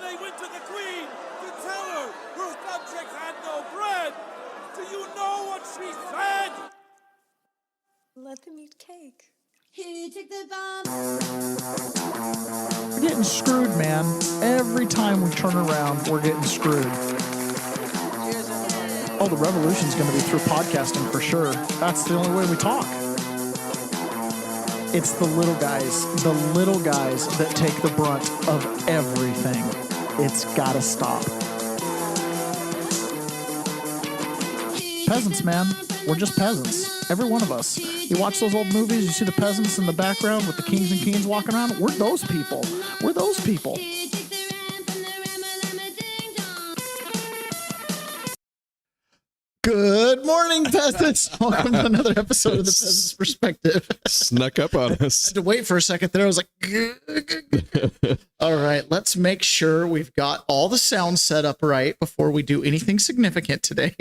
they went to the queen to tell her her subjects had no bread. Do you know what she said? Let them eat cake. We're getting screwed, man. Every time we turn around, we're getting screwed. Oh, the revolution's going to be through podcasting for sure. That's the only way we talk. It's the little guys that take the brunt of everything. It's got to stop. Peasants, man. We're just peasants. Every one of us. You watch those old movies, you see the peasants in the background with the kings and queens walking around. We're those people. We're those people. Good morning, peasants. Welcome to another episode of The Peasant's Perspective. Snuck up on us. I had to wait for a second there. I was like, all right, let's make sure we've got all the sound set up right before we do anything significant today.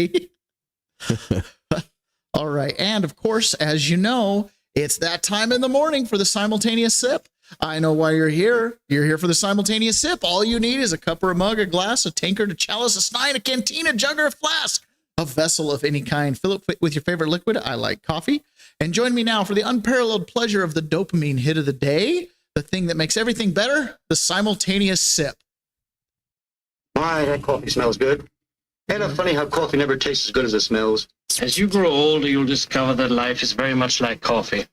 All right. And of course, as you know, it's that time in the morning for the simultaneous sip. I know why you're here. You're here for the simultaneous sip. All you need is a cup or a mug, a glass, a tankard, a chalice, a stein, a canteen, a jug, or a flask. A vessel of any kind. Fill it with your favorite liquid. I like coffee. And join me now for the unparalleled pleasure of the dopamine hit of the day, the thing that makes everything better, the simultaneous sip. My, that coffee smells good. Ain't it funny how coffee never tastes as good as it smells? As you grow older, you'll discover that life is very much like coffee.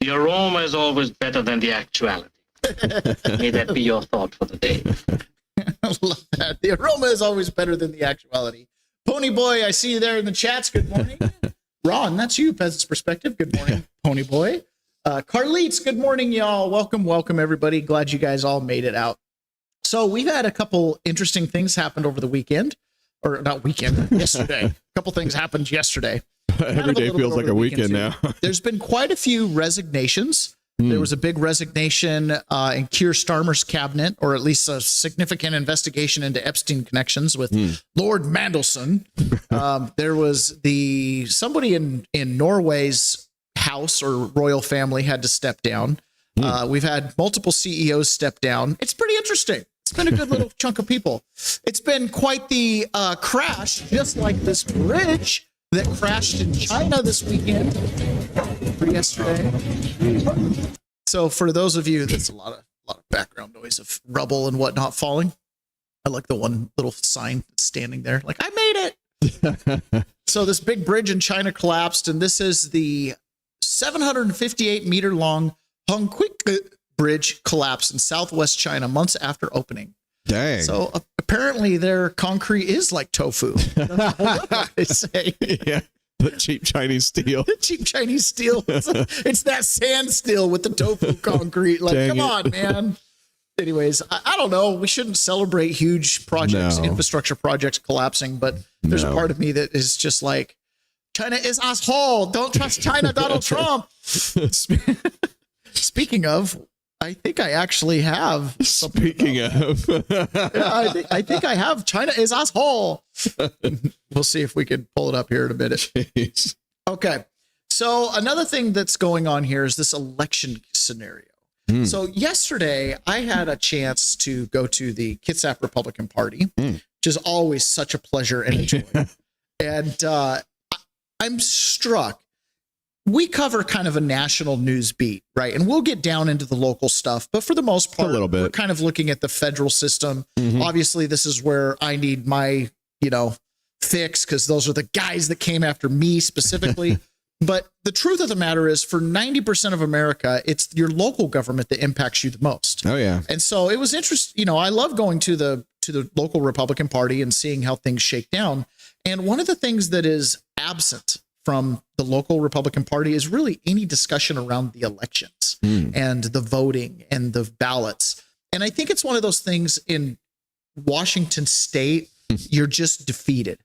The aroma is always better than the actuality. May that be your thought for the day. I love that. The aroma is always better than the actuality. Pony Boy, I see you there in the chats. Good morning. Ron, that's you, Peasant's Perspective. Good morning, Pony Boy. Carlitos, good morning, y'all. Welcome, everybody. Glad you guys all made it out. So we've had a couple interesting things happen over the weekend. Or not weekend, yesterday. A couple things happened yesterday. Every day feels like a weekend now. There's been quite a few resignations. There was a big resignation in Keir Starmer's cabinet, or at least a significant investigation into Epstein connections with Lord Mandelson. There was somebody in Norway's house or royal family had to step down. We've had multiple CEOs step down. It's pretty interesting. It's been a good little chunk of people. It's been quite the crash, just like this bridge that crashed in China this weekend or yesterday. So for those of you, that's a lot of background noise of rubble and whatnot falling. I like the one little sign that's standing there, like, I made it. So this big bridge in China collapsed, and this is the 758 meter long Hongqiao Bridge collapsed in southwest China months after opening. Dang. So apparently their concrete is like tofu. I say. Yeah. The cheap Chinese steel. The cheap Chinese steel. It's that sand steel with the tofu concrete. Like, Dang come on, man. Anyways, I don't know. We shouldn't celebrate huge projects, infrastructure projects collapsing, but there's a part of me that is just like, China is asshole. Don't trust China, Donald Trump. Speaking of, I think I actually have. Speaking of, yeah, I think I have. China is asshole. We'll see if we can pull it up here in a minute. Jeez. Okay. So another thing that's going on here is this election scenario. So yesterday I had a chance to go to the Kitsap Republican Party, which is always such a pleasure and a joy. And I'm struck. We cover kind of a national news beat, right? And we'll get down into the local stuff, but for the most part, a little bit. We're kind of looking at the federal system. Obviously, this is where I need my, fix, because those are the guys that came after me specifically. But the truth of the matter is, for 90% of America, it's your local government that impacts you the most. Oh, yeah. And so it was interesting. I love going to the local Republican Party and seeing how things shake down. And one of the things that is absent from the local Republican Party is really any discussion around the elections and the voting and the ballots. And I think it's one of those things in Washington State, you're just defeated,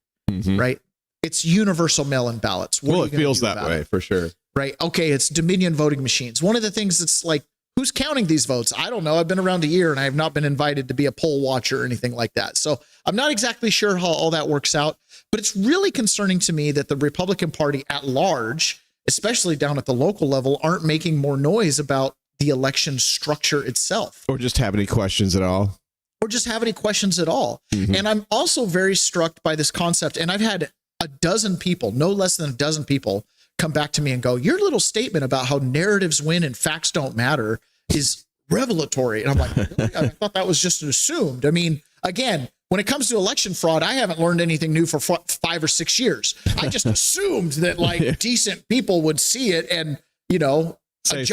right? It's universal mail-in ballots. Well, it feels that way for sure. Right. Okay. It's Dominion voting machines. One of the things that's like, who's counting these votes? I don't know. I've been around a year and I have not been invited to be a poll watcher or anything like that. So I'm not exactly sure how all that works out, but it's really concerning to me that the Republican Party at large, especially down at the local level, aren't making more noise about the election structure itself. Or just have any questions at all. or just have any questions at all. And I'm also very struck by this concept. And I've had a dozen people, no less than a dozen people, come back to me and go, your little statement about how narratives win and facts don't matter is revelatory. And I'm like, really? I thought that was just assumed. I mean, again, when it comes to election fraud, I haven't learned anything new for 5 or 6 years. I just assumed that like decent people would see it and, you know, do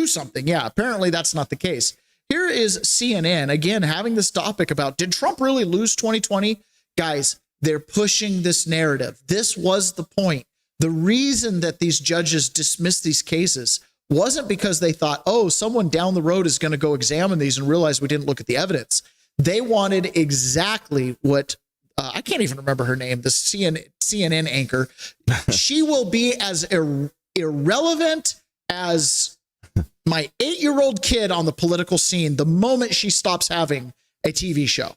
something. Yeah, apparently that's not the case. Here is CNN, again, having this topic about, did Trump really lose 2020? Guys, they're pushing this narrative. This was the point. The reason that these judges dismissed these cases wasn't because they thought, oh, someone down the road is going to go examine these and realize we didn't look at the evidence. They wanted exactly what, I can't even remember her name, the CNN anchor. She will be as irrelevant as my 8-year-old kid on the political scene the moment she stops having a TV show,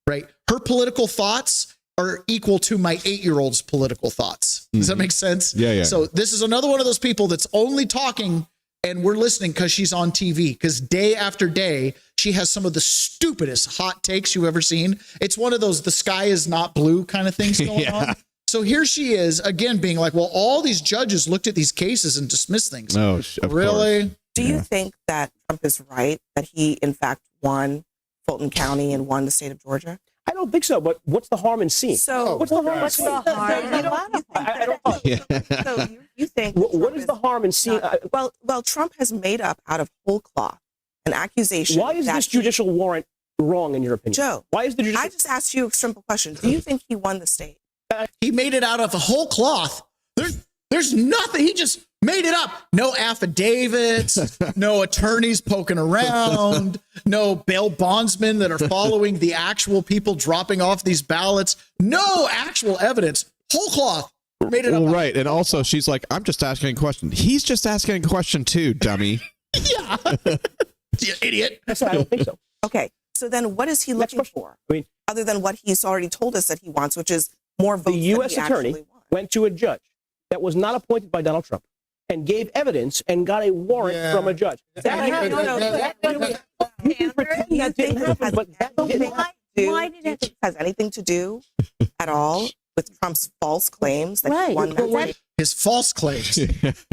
right? Her political thoughts are equal to my 8-year-old's political thoughts. Does that make sense? Yeah. So this is another one of those people that's only talking and we're listening because she's on TV, because day after day, she has some of the stupidest hot takes you've ever seen. It's one of those, the sky is not blue kind of things going on. So here she is again, being like, well, all these judges looked at these cases and dismissed things. Oh, of really? course. Do you think that Trump is right that he, in fact, won Fulton County and won the state of Georgia? I don't think so, but what's the harm in seeing? So what's the harm in seeing? So you think What is the harm in seeing? Well, Trump has made up out of whole cloth an accusation. Why is this judicial warrant wrong in your opinion? Joe, why is the judicial? I just asked you a simple question. Do you think he won the state? He made it out of a whole cloth. There's nothing. He just made it up. No affidavits, no attorneys poking around, no bail bondsmen that are following the actual people dropping off these ballots. No actual evidence. Whole cloth. Made it up. Well, right. And also, she's like, I'm just asking a question. He's just asking a question too, dummy. Yeah. You idiot. I don't think so. Okay. So then what is he looking for? I mean, other than what he's already told us that he wants, which is more votes the U.S. than he attorney actually won. went to a judge that was not appointed by Donald Trump and gave evidence and got a warrant from a judge. You can pretend that didn't happen, but that didn't happen. Why did it has anything to do at all with Trump's false claims that he won that state? His false claims.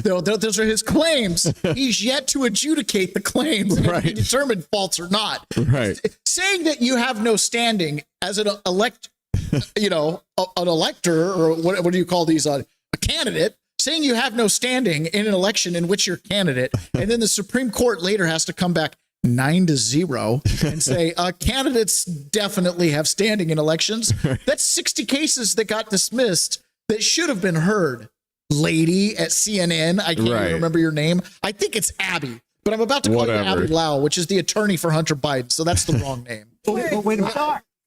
Those are his claims. He's yet to adjudicate the claims and be determined false or not. Right. Saying that you have no standing as an elector, or what do you call these? A candidate. Saying you have no standing in an election in which you're a candidate, and then the Supreme Court later has to come back 9-0 and say candidates definitely have standing in elections. That's 60 cases that got dismissed that should have been heard. Lady at CNN, I can't even remember your name. I think it's Abby, but I'm about to call you Abby Lau, which is the attorney for Hunter Biden. So that's the wrong name. Wait a minute.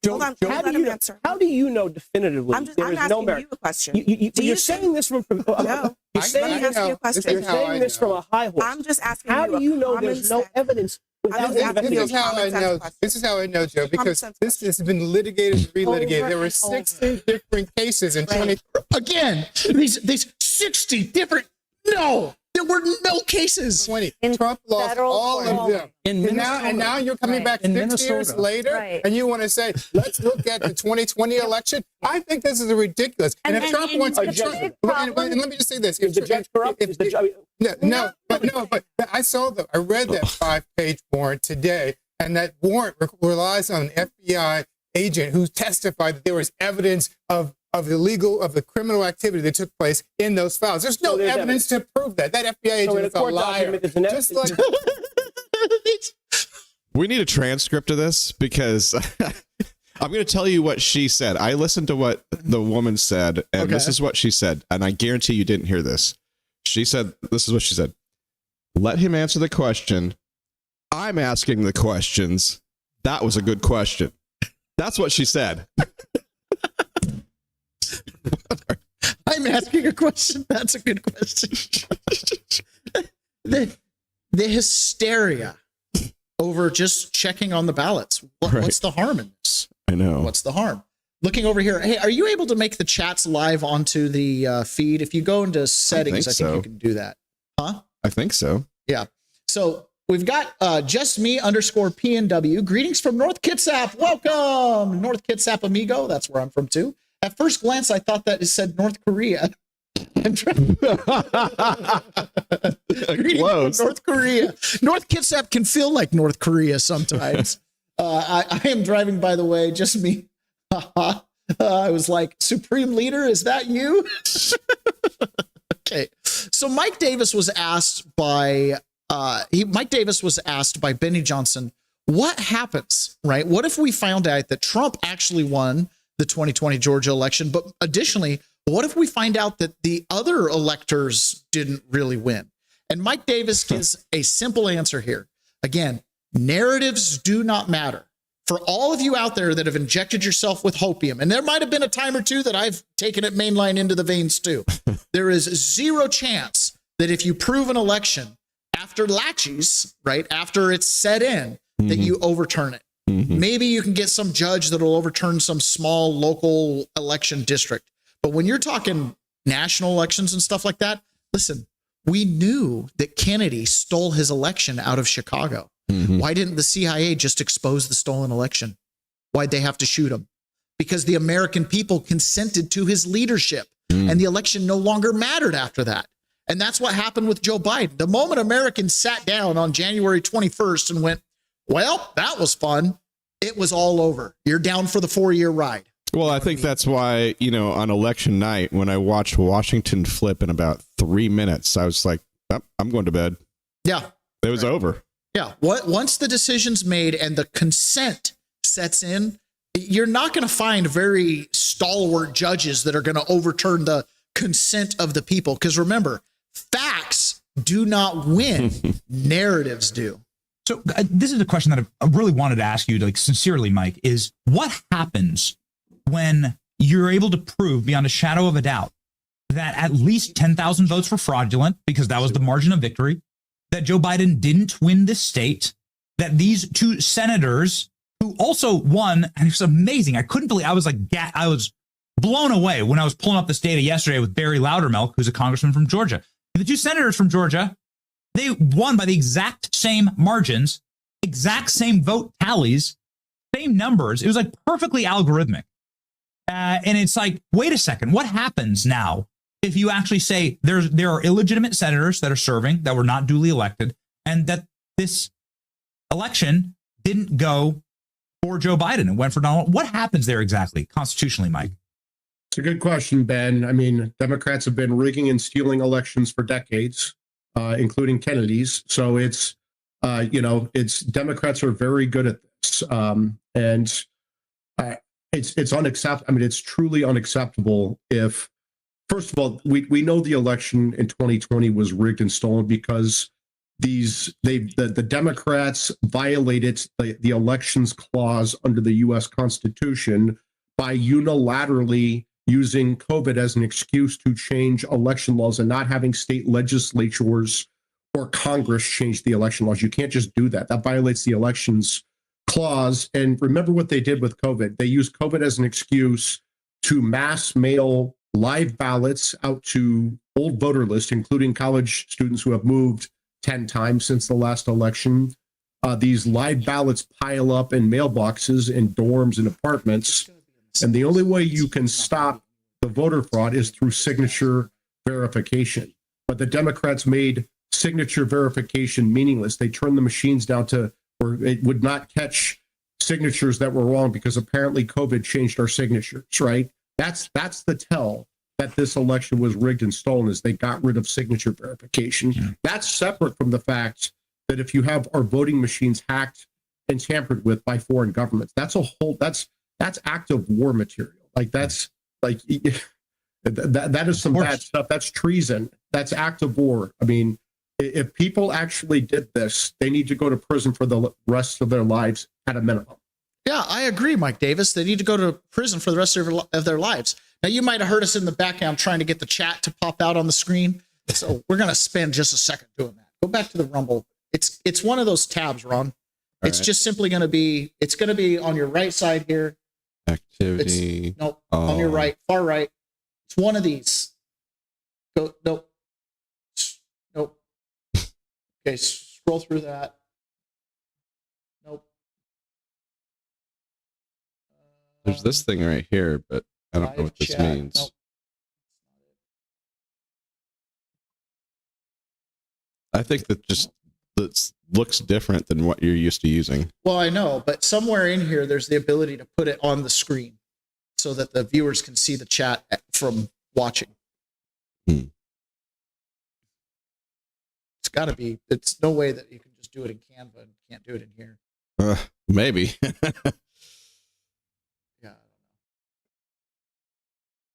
Hold on, let him answer. How do you know definitively I'm there is asking no merit? you a question. You're saying this from No. You're saying this from a high horse. I'm just asking how you do you know there's no evidence without the asking investigation? you a common sense question. This is how I know, Joe, because this has been litigated and relitigated. There were 60 different cases in 20. Again, these 60 different. No, there were no cases. 20. Trump lost all of them. And now you're coming back 6 years later, and you want to say, let's look at the 2020 election. I think this is ridiculous. And if Trump wants to, and let me just say this: is the judge corrupt? But I read that 5-page warrant today, and that warrant relies on an FBI agent who testified that there was evidence of the criminal activity that took place in those files. There's no evidence to prove that. That FBI agent is a liar. Just like we need a transcript of this because I'm going to tell you what she said. I listened to what the woman said, and this is what she said. And I guarantee you didn't hear this. She said, this is what she said. Let him answer the question. I'm asking the questions. That was a good question. That's what she said. I'm asking a question. That's a good question. The hysteria over just checking on the ballots. What's the harm in this? I know. What's the harm? Looking over here. Hey, are you able to make the chats live onto the feed? If you go into settings, I think you can do that. Huh? I think so. Yeah. So We've got just me _ PNW. Greetings from North Kitsap. Welcome, North Kitsap amigo. That's where I'm from too. At first glance, I thought that it said North Korea. Greetings from North Korea. North Kitsap can feel like North Korea sometimes. I am driving, by the way, just me. I was like, Supreme Leader, is that you? Okay. So Mike Davis was asked by Benny Johnson, what happens, right? What if we found out that Trump actually won the 2020 Georgia election, but additionally, what if we find out that the other electors didn't really win? And Mike Davis gives a simple answer here. Again, narratives do not matter. For all of you out there that have injected yourself with hopium, and there might have been a time or two that I've taken it mainline into the veins too, there is zero chance that if you prove an election after laches, right, after it's set in, that you overturn it. Maybe you can get some judge that will overturn some small local election district. But when you're talking national elections and stuff like that, listen, we knew that Kennedy stole his election out of Chicago. Why didn't the CIA just expose the stolen election? Why'd they have to shoot him? Because the American people consented to his leadership and the election no longer mattered after that. And that's what happened with Joe Biden. The moment Americans sat down on January 21st and went, well, that was fun, it was all over. You're down for the 4-year ride. Well, I think that's why, on election night, when I watched Washington flip in about 3 minutes, I was like, oh, I'm going to bed. Yeah. It was over. Yeah. Once the decision's made and the consent sets in, you're not going to find very stalwart judges that are going to overturn the consent of the people. Because remember, facts do not win. Narratives do. So this is a question that I really wanted to ask you, like sincerely, Mike, is what happens when you're able to prove beyond a shadow of a doubt that at least 10,000 votes were fraudulent, because that was the margin of victory, that Joe Biden didn't win this state, that these two senators who also won, and it was amazing. I couldn't believe, I was blown away when I was pulling up this data yesterday with Barry Loudermilk, who's a congressman from Georgia. The two senators from Georgia, they won by the exact same margins, exact same vote tallies, same numbers. It was like perfectly algorithmic. And it's like, wait a second, what happens now if you actually say there are illegitimate senators that are serving that were not duly elected, and that this election didn't go for Joe Biden and went for Donald? What happens there exactly constitutionally, Mike? It's a good question, Ben. I mean, Democrats have been rigging and stealing elections for decades, including Kennedy's. So it's Democrats are very good at this. It's unacceptable. I mean, it's truly unacceptable if, first of all, we know the election in 2020 was rigged and stolen because the Democrats violated the elections clause under the U.S. Constitution by unilaterally using COVID as an excuse to change election laws and not having state legislatures or Congress change the election laws. You can't just do that. That violates the elections clause. And remember what they did with COVID. They used COVID as an excuse to mass mail live ballots out to old voter lists, including college students who have moved 10 times since the last election. These live ballots pile up in mailboxes, in dorms, and apartments. And the only way you can stop the voter fraud is through signature verification. But the Democrats made signature verification meaningless. They turned the machines down to where it would not catch signatures that were wrong because apparently COVID changed our signatures, right? That's the tell that this election was rigged and stolen, is they got rid of signature verification. Yeah. That's separate from the fact that if you have our voting machines hacked and tampered with by foreign governments, that's active war material. Like that is some bad stuff. That's treason. That's active war. I mean, if people actually did this, they need to go to prison for the rest of their lives at a minimum. Yeah, I agree, Mike Davis. They need to go to prison for the rest of their lives. Now, you might have heard us in the background trying to get the chat to pop out on the screen. So we're going to spend just a second doing that. Go back to the Rumble. It's one of those tabs, Ron. It's just simply going to be, it's going to be on your right side here. Activity. On your right, far right. It's one of these. Nope. Okay, scroll through that. There's this thing right here, but I don't know what this means. Nope. I think that looks different than what you're used to using. Well, I know, but somewhere in here, there's the ability to put it on the screen so that the viewers can see the chat from watching. It's got to be. It's no way that you can just do it in Canva and can't do it in here. Maybe. Yeah.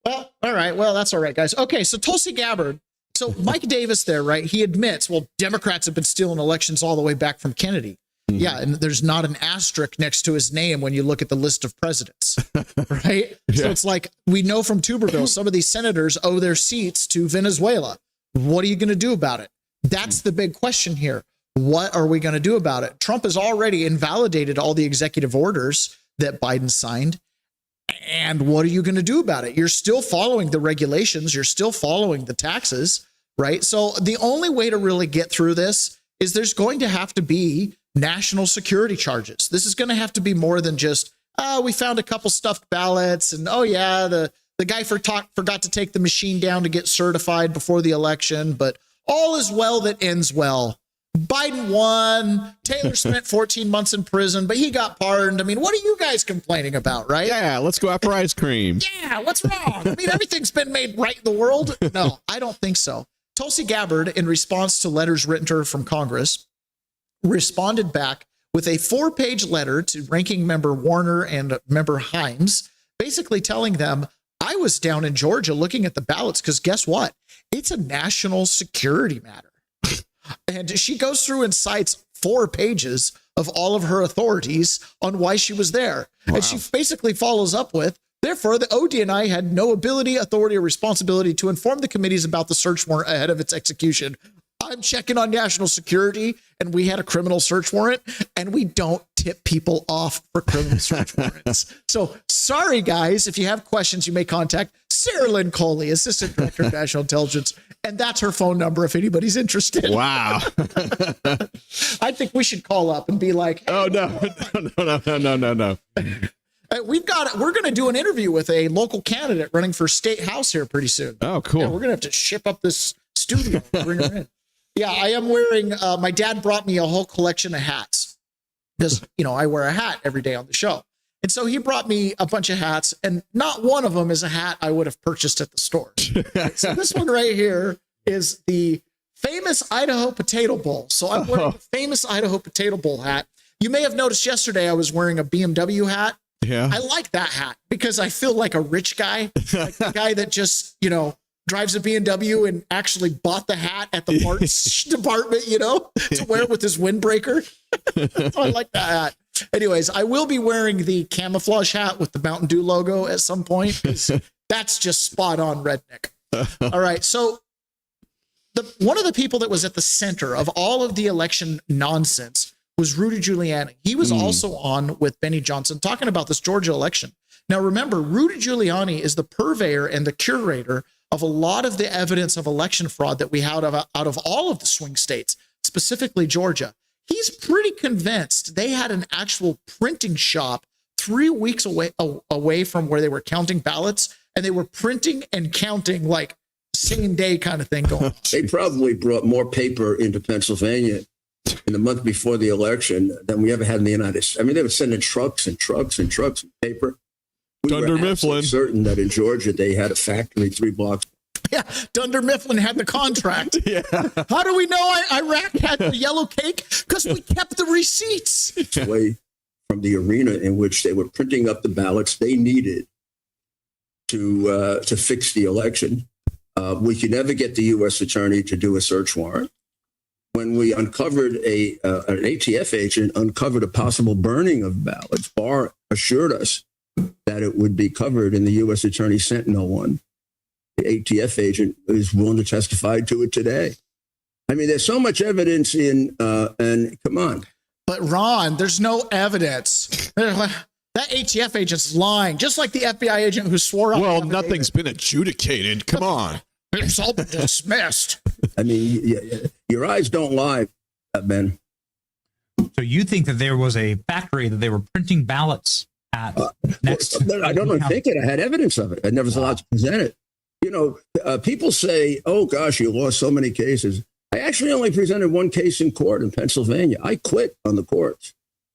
Well, all right. Well, that's all right, guys. Okay, so Tulsi Gabbard. So Mike Davis there, right? He admits, well, Democrats have been stealing elections all the way back from Kennedy. Mm-hmm. Yeah, and there's not an asterisk next to his name when you look at the list of presidents, right? Yeah. So it's like, we know from Tuberville, some of these senators owe their seats to Venezuela. What are you going to do about it? That's the big question here. What are we going to do about it? Trump has already invalidated all the executive orders that Biden signed. And what are you going to do about it? You're still following the regulations. You're still following the taxes, right? So the only way to really get through this is there's going to have to be national security charges. This is going to have to be more than just, we found a couple stuffed ballots and, oh yeah, the guy forgot to take the machine down to get certified before the election, but all is well that ends well. Biden won. Taylor spent 14 months in prison, but he got pardoned. I mean, what are you guys complaining about, right? Yeah, let's go after ice cream. Yeah, what's wrong? I mean, everything's been made right in the world. No, I don't think so. Tulsi Gabbard, in response to letters written to her from Congress, responded back with a 4-page letter to ranking member Warner and member Himes, basically telling them, I was down in Georgia looking at the ballots because guess what? It's a national security matter. And she goes through and cites 4 pages of all of her authorities on why she was there. Wow. And she basically follows up with, therefore, the ODNI had no ability, authority, or responsibility to inform the committees about the search warrant ahead of its execution. I'm checking on national security, and we had a criminal search warrant, and we don't tip people off for criminal search warrants. So sorry, guys. If you have questions, you may contact Sarah Lynn Coley, Assistant Director of National Intelligence, and that's her phone number if anybody's interested. Wow. I think we should call up and be like, hey, oh, no. We're going to do an interview with a local candidate running for state house here pretty soon. Oh, cool. Yeah, we're going to have to ship up this studio and bring her in. Yeah, I am wearing, my dad brought me a whole collection of hats because, I wear a hat every day on the show. And so he brought me a bunch of hats, and not one of them is a hat I would have purchased at the store. So this one right here is the famous Idaho Potato Bowl. So I'm wearing the famous Idaho Potato Bowl hat. You may have noticed yesterday I was wearing a BMW hat. Yeah. I like that hat because I feel like a rich guy, like the guy that just, drives a BMW and actually bought the hat at the parts department, to wear with his windbreaker. So I like that hat. Anyways, I will be wearing the camouflage hat with the Mountain Dew logo at some point. That's just spot on redneck. All right. So one of the people that was at the center of all of the election nonsense was Rudy Giuliani. He was also on with Benny Johnson talking about this Georgia election. Now, remember, Rudy Giuliani is the purveyor and the curator of a lot of the evidence of election fraud that we had out of all of the swing states, specifically Georgia. He's pretty convinced they had an actual printing shop 3 weeks away from where they were counting ballots, and they were printing and counting like same day kind of thing going on. They probably brought more paper into Pennsylvania in the month before the election than we ever had in the United States. I mean, they were sending trucks and trucks and trucks of paper. Dunder Mifflin. Certain that in Georgia they had a factory 3 blocks. Yeah, Dunder Mifflin had the contract. Yeah. How do we know Iraq had the yellow cake? Because we kept the receipts. Away from the arena in which they were printing up the ballots they needed to fix the election. We could never get the U.S. attorney to do a search warrant. When we uncovered an ATF agent uncovered a possible burning of ballots, Barr assured us that it would be covered, and the U.S. attorney sent no one. The ATF agent is willing to testify to it today. I mean, there's so much evidence and come on. But Ron, there's no evidence. That ATF agent's lying, just like the FBI agent who swore out. Well, nothing's been adjudicated. Come on. It's all been dismissed. I mean, your eyes don't lie, Ben. So you think that there was a factory that they were printing ballots at next. I don't think it. I had evidence of it. I never was allowed to present it. You know, people say, "Oh gosh, you lost so many cases." I actually only presented one case in court in Pennsylvania. I quit on the courts.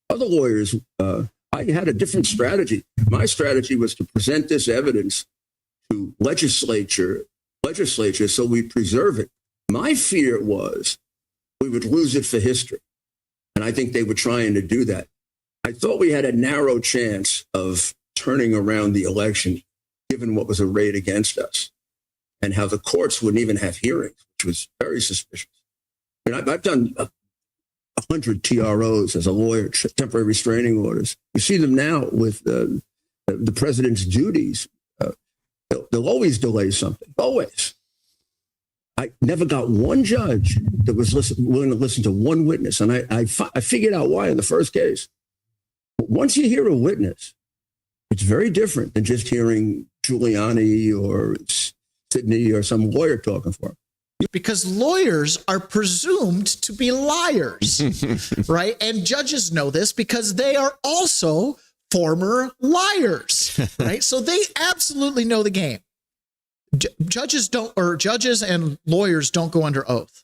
Other lawyers, I had a different strategy. My strategy was to present this evidence to legislature, so we preserve it. My fear was we would lose it for history. And I think they were trying to do that. I thought we had a narrow chance of turning around the election, given what was arrayed against us and how the courts wouldn't even have hearings, which was very suspicious. I mean, I've done 100 TROs as a lawyer, temporary restraining orders. You see them now with the president's duties. They'll always delay something, always. I never got one judge that was willing to listen to one witness. And I figured out why in the first case. Once you hear a witness, it's very different than just hearing Giuliani or Sidney or some lawyer talking for him. Because lawyers are presumed to be liars, right? And judges know this because they are also former liars, right? So they absolutely know the game. Judges and lawyers don't go under oath.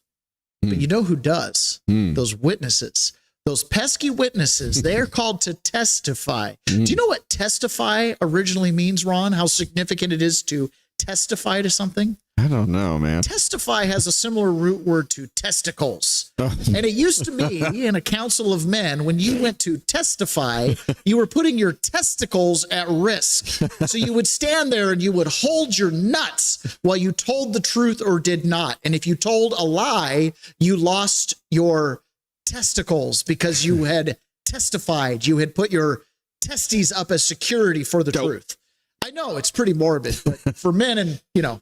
But you know who does? Those witnesses. Those pesky witnesses, they are called to testify. Do you know what testify originally means, Ron? How significant it is to testify to something? I don't know, man. Testify has a similar root word to testicles. And it used to be in a council of men, when you went to testify, you were putting your testicles at risk. So you would stand there and you would hold your nuts while you told the truth or did not. And if you told a lie, you lost your testicles because you had testified. You had put your testes up as security for the truth. I know it's pretty morbid, but for men, and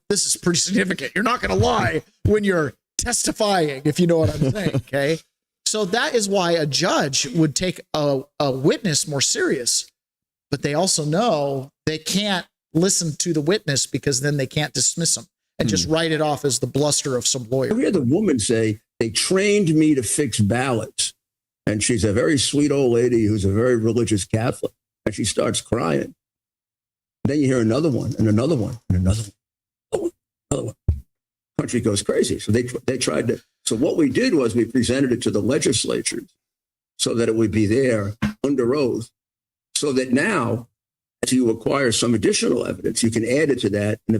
this is pretty significant. You're not going to lie when you're testifying, if you know what I'm saying. Okay. So that is why a judge would take a witness more serious, but they also know they can't listen to the witness because then they can't dismiss them and just write it off as the bluster of some lawyer. We had the woman say, they trained me to fix ballots. And she's a very sweet old lady who's a very religious Catholic. And she starts crying. Then you hear another one and another one and another one. Another one. Country goes crazy. So they tried to. So what we did was we presented it to the legislatures so that it would be there under oath, so that now, as you acquire some additional evidence, you can add it to that. And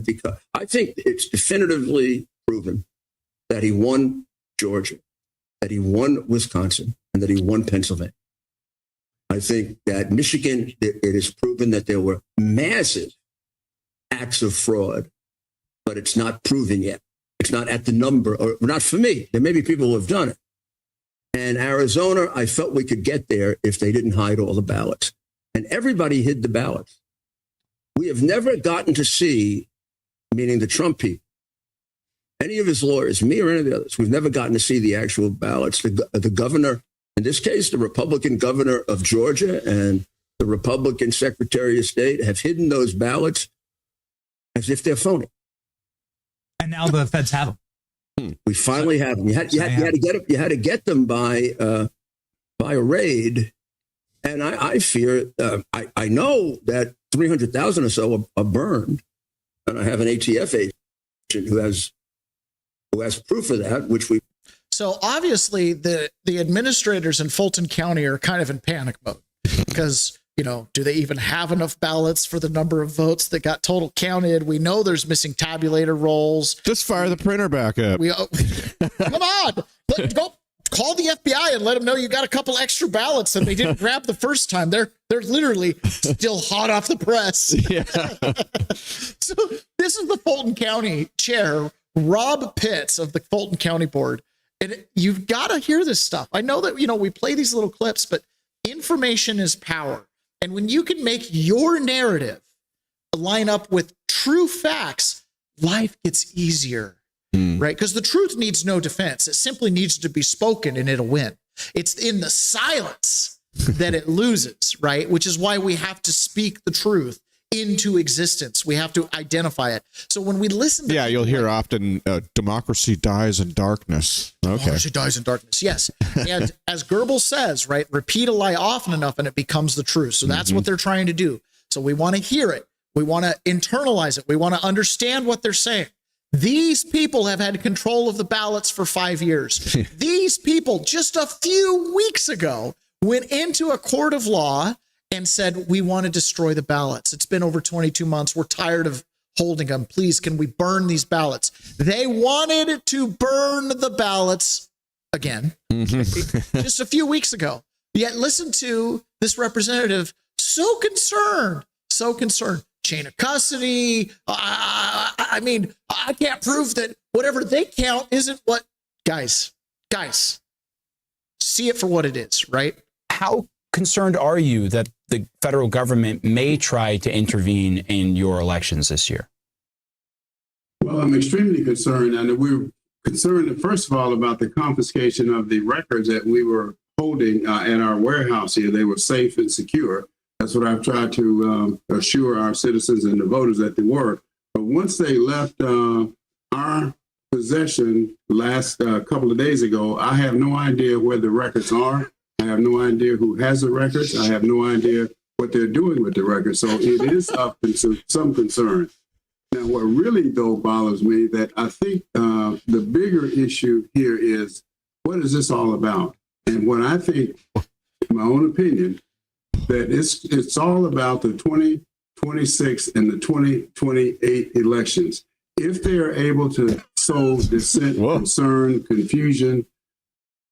I think it's definitively proven that he won Georgia, that he won Wisconsin, and that he won Pennsylvania. I think that Michigan, it is proven that there were massive acts of fraud, but it's not proven yet. It's not at the number, or not for me. There may be people who have done it. And Arizona, I felt we could get there if they didn't hide all the ballots. And everybody hid the ballots. We have never gotten to see, meaning the Trump people, any of his lawyers, me or any of the others, we've never gotten to see the actual ballots. The governor, in this case, the Republican governor of Georgia and the Republican Secretary of State have hidden those ballots as if they're phony. And now the feds have them. We finally have them. You had to get them by a raid, and I fear. I know that 300,000 or so are burned, and I have an ATF agent who has proof of that, which we. So obviously the administrators in Fulton County are kind of in panic mode because, do they even have enough ballots for the number of votes that got total counted? We know there's missing tabulator rolls. Just fire the printer back up. Come on, go call the FBI and let them know you got a couple extra ballots that they didn't grab the first time. They're literally still hot off the press. Yeah. So this is the Fulton County chair, Rob Pitts of the Fulton County Board. And you've got to hear this stuff. I know that, we play these little clips, but information is power. And when you can make your narrative line up with true facts, life gets easier, right? Because the truth needs no defense. It simply needs to be spoken and it'll win. It's in the silence that it loses, right? Which is why we have to speak the truth into existence. We have to identify it. So when we listen to you'll hear often democracy dies in darkness. Okay. Democracy dies in darkness. Yes. And as Goebbels says, right, repeat a lie often enough and it becomes the truth. So that's what they're trying to do. So we want to hear it. We want to internalize it. We want to understand what they're saying. These people have had control of the ballots for 5 years. These people just a few weeks ago went into a court of law and said, we want to destroy the ballots. It's been over 22 months. We're tired of holding them. Please, can we burn these ballots? They wanted to burn the ballots again just a few weeks ago. Yet listen to this representative, so concerned. Chain of custody. I mean, I can't prove that whatever they count isn't what. Guys, see it for what it is, right? How concerned are you that the federal government may try to intervene in your elections this year? Well, I'm extremely concerned, and we're concerned, first of all, about the confiscation of the records that we were holding at our warehouse here. They were safe and secure. That's what I've tried to assure our citizens and the voters that they were. But once they left our possession last couple of days ago, I have no idea where the records are. I have no idea who has the records. I have no idea what they're doing with the records. So it is up to some concern. Now, what really, though, bothers me, that I think the bigger issue here is, what is this all about? And what I think, in my own opinion, that it's all about the 2026 and the 2028 elections. If they are able to sow dissent, concern, confusion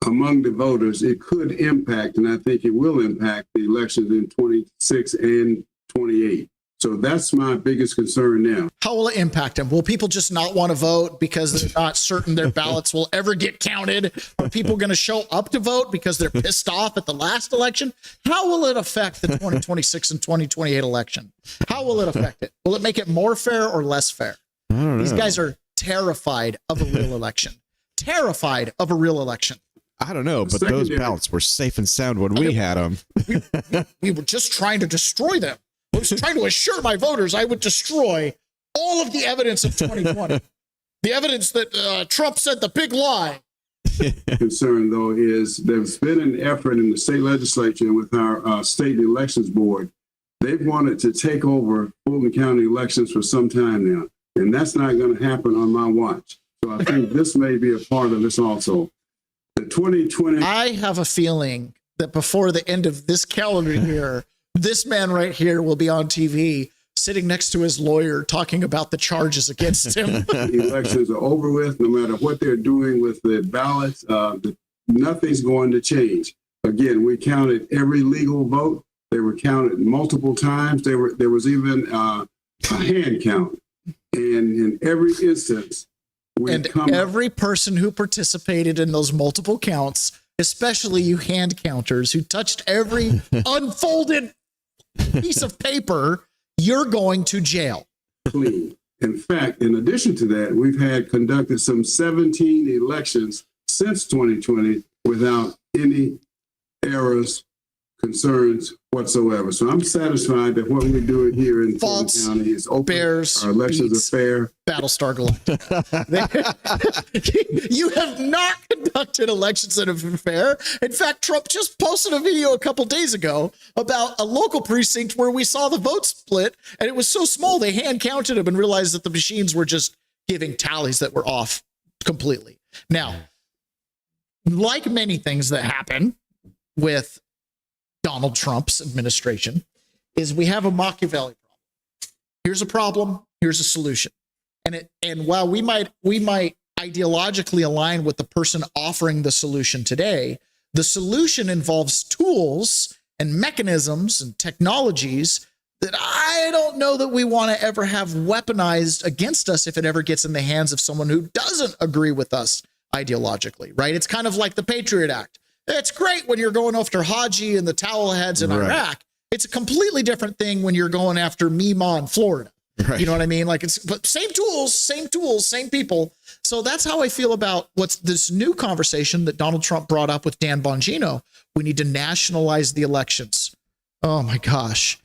among the voters, it could impact, and I think it will impact the elections in 26 and 28. So that's my biggest concern now. How will it impact them? Will people just not want to vote because they're not certain their ballots will ever get counted? Are people going to show up to vote because they're pissed off at the last election? How will it affect the 2026 and 2028 election? How will it affect it? Will it make it more fair or less fair? I don't know. These guys are terrified of a real election. Terrified of a real election. I don't know, but those ballots were safe and sound when we had them. We were just trying to destroy them. I was trying to assure my voters I would destroy all of the evidence of 2020. The evidence that Trump said the big lie. Concern, though, is there's been an effort in the state legislature with our state elections board. They've wanted to take over Fulton County elections for some time now, and that's not going to happen on my watch. So I think this may be a part of this also. The 2020. I have a feeling that before the end of this calendar year, this man right here will be on TV sitting next to his lawyer talking about the charges against him. The elections are over with. No matter what they're doing with the ballots, nothing's going to change. Again, we counted every legal vote. They were counted multiple times. There was even a hand count. And in every instance, every person who participated in those multiple counts, especially you hand counters who touched every unfolded piece of paper, you're going to jail. Clean. In fact, in addition to that, we've conducted some 17 elections since 2020 without any errors, concerns whatsoever. So I'm satisfied that what we're doing here in Fulton County is open. Bears, our elections are fair. Battlestar Galactica. You have not conducted elections that have been fair. In fact, Trump just posted a video a couple days ago about a local precinct where we saw the vote split, and it was so small they hand counted them and realized that the machines were just giving tallies that were off completely. Now, like many things that happen with Donald Trump's administration, is we have a Machiavelli problem. Here's a problem, here's a solution. And while we might ideologically align with the person offering the solution today, the solution involves tools and mechanisms and technologies that I don't know that we want to ever have weaponized against us if it ever gets in the hands of someone who doesn't agree with us ideologically, right? It's kind of like the Patriot Act. It's great when you're going after Haji and the towel heads in Iraq. It's a completely different thing when you're going after Mima in Florida. Right. You know what I mean? Like but same tools, same people. So that's how I feel about what's this new conversation that Donald Trump brought up with Dan Bongino. We need to nationalize the elections. Oh my gosh.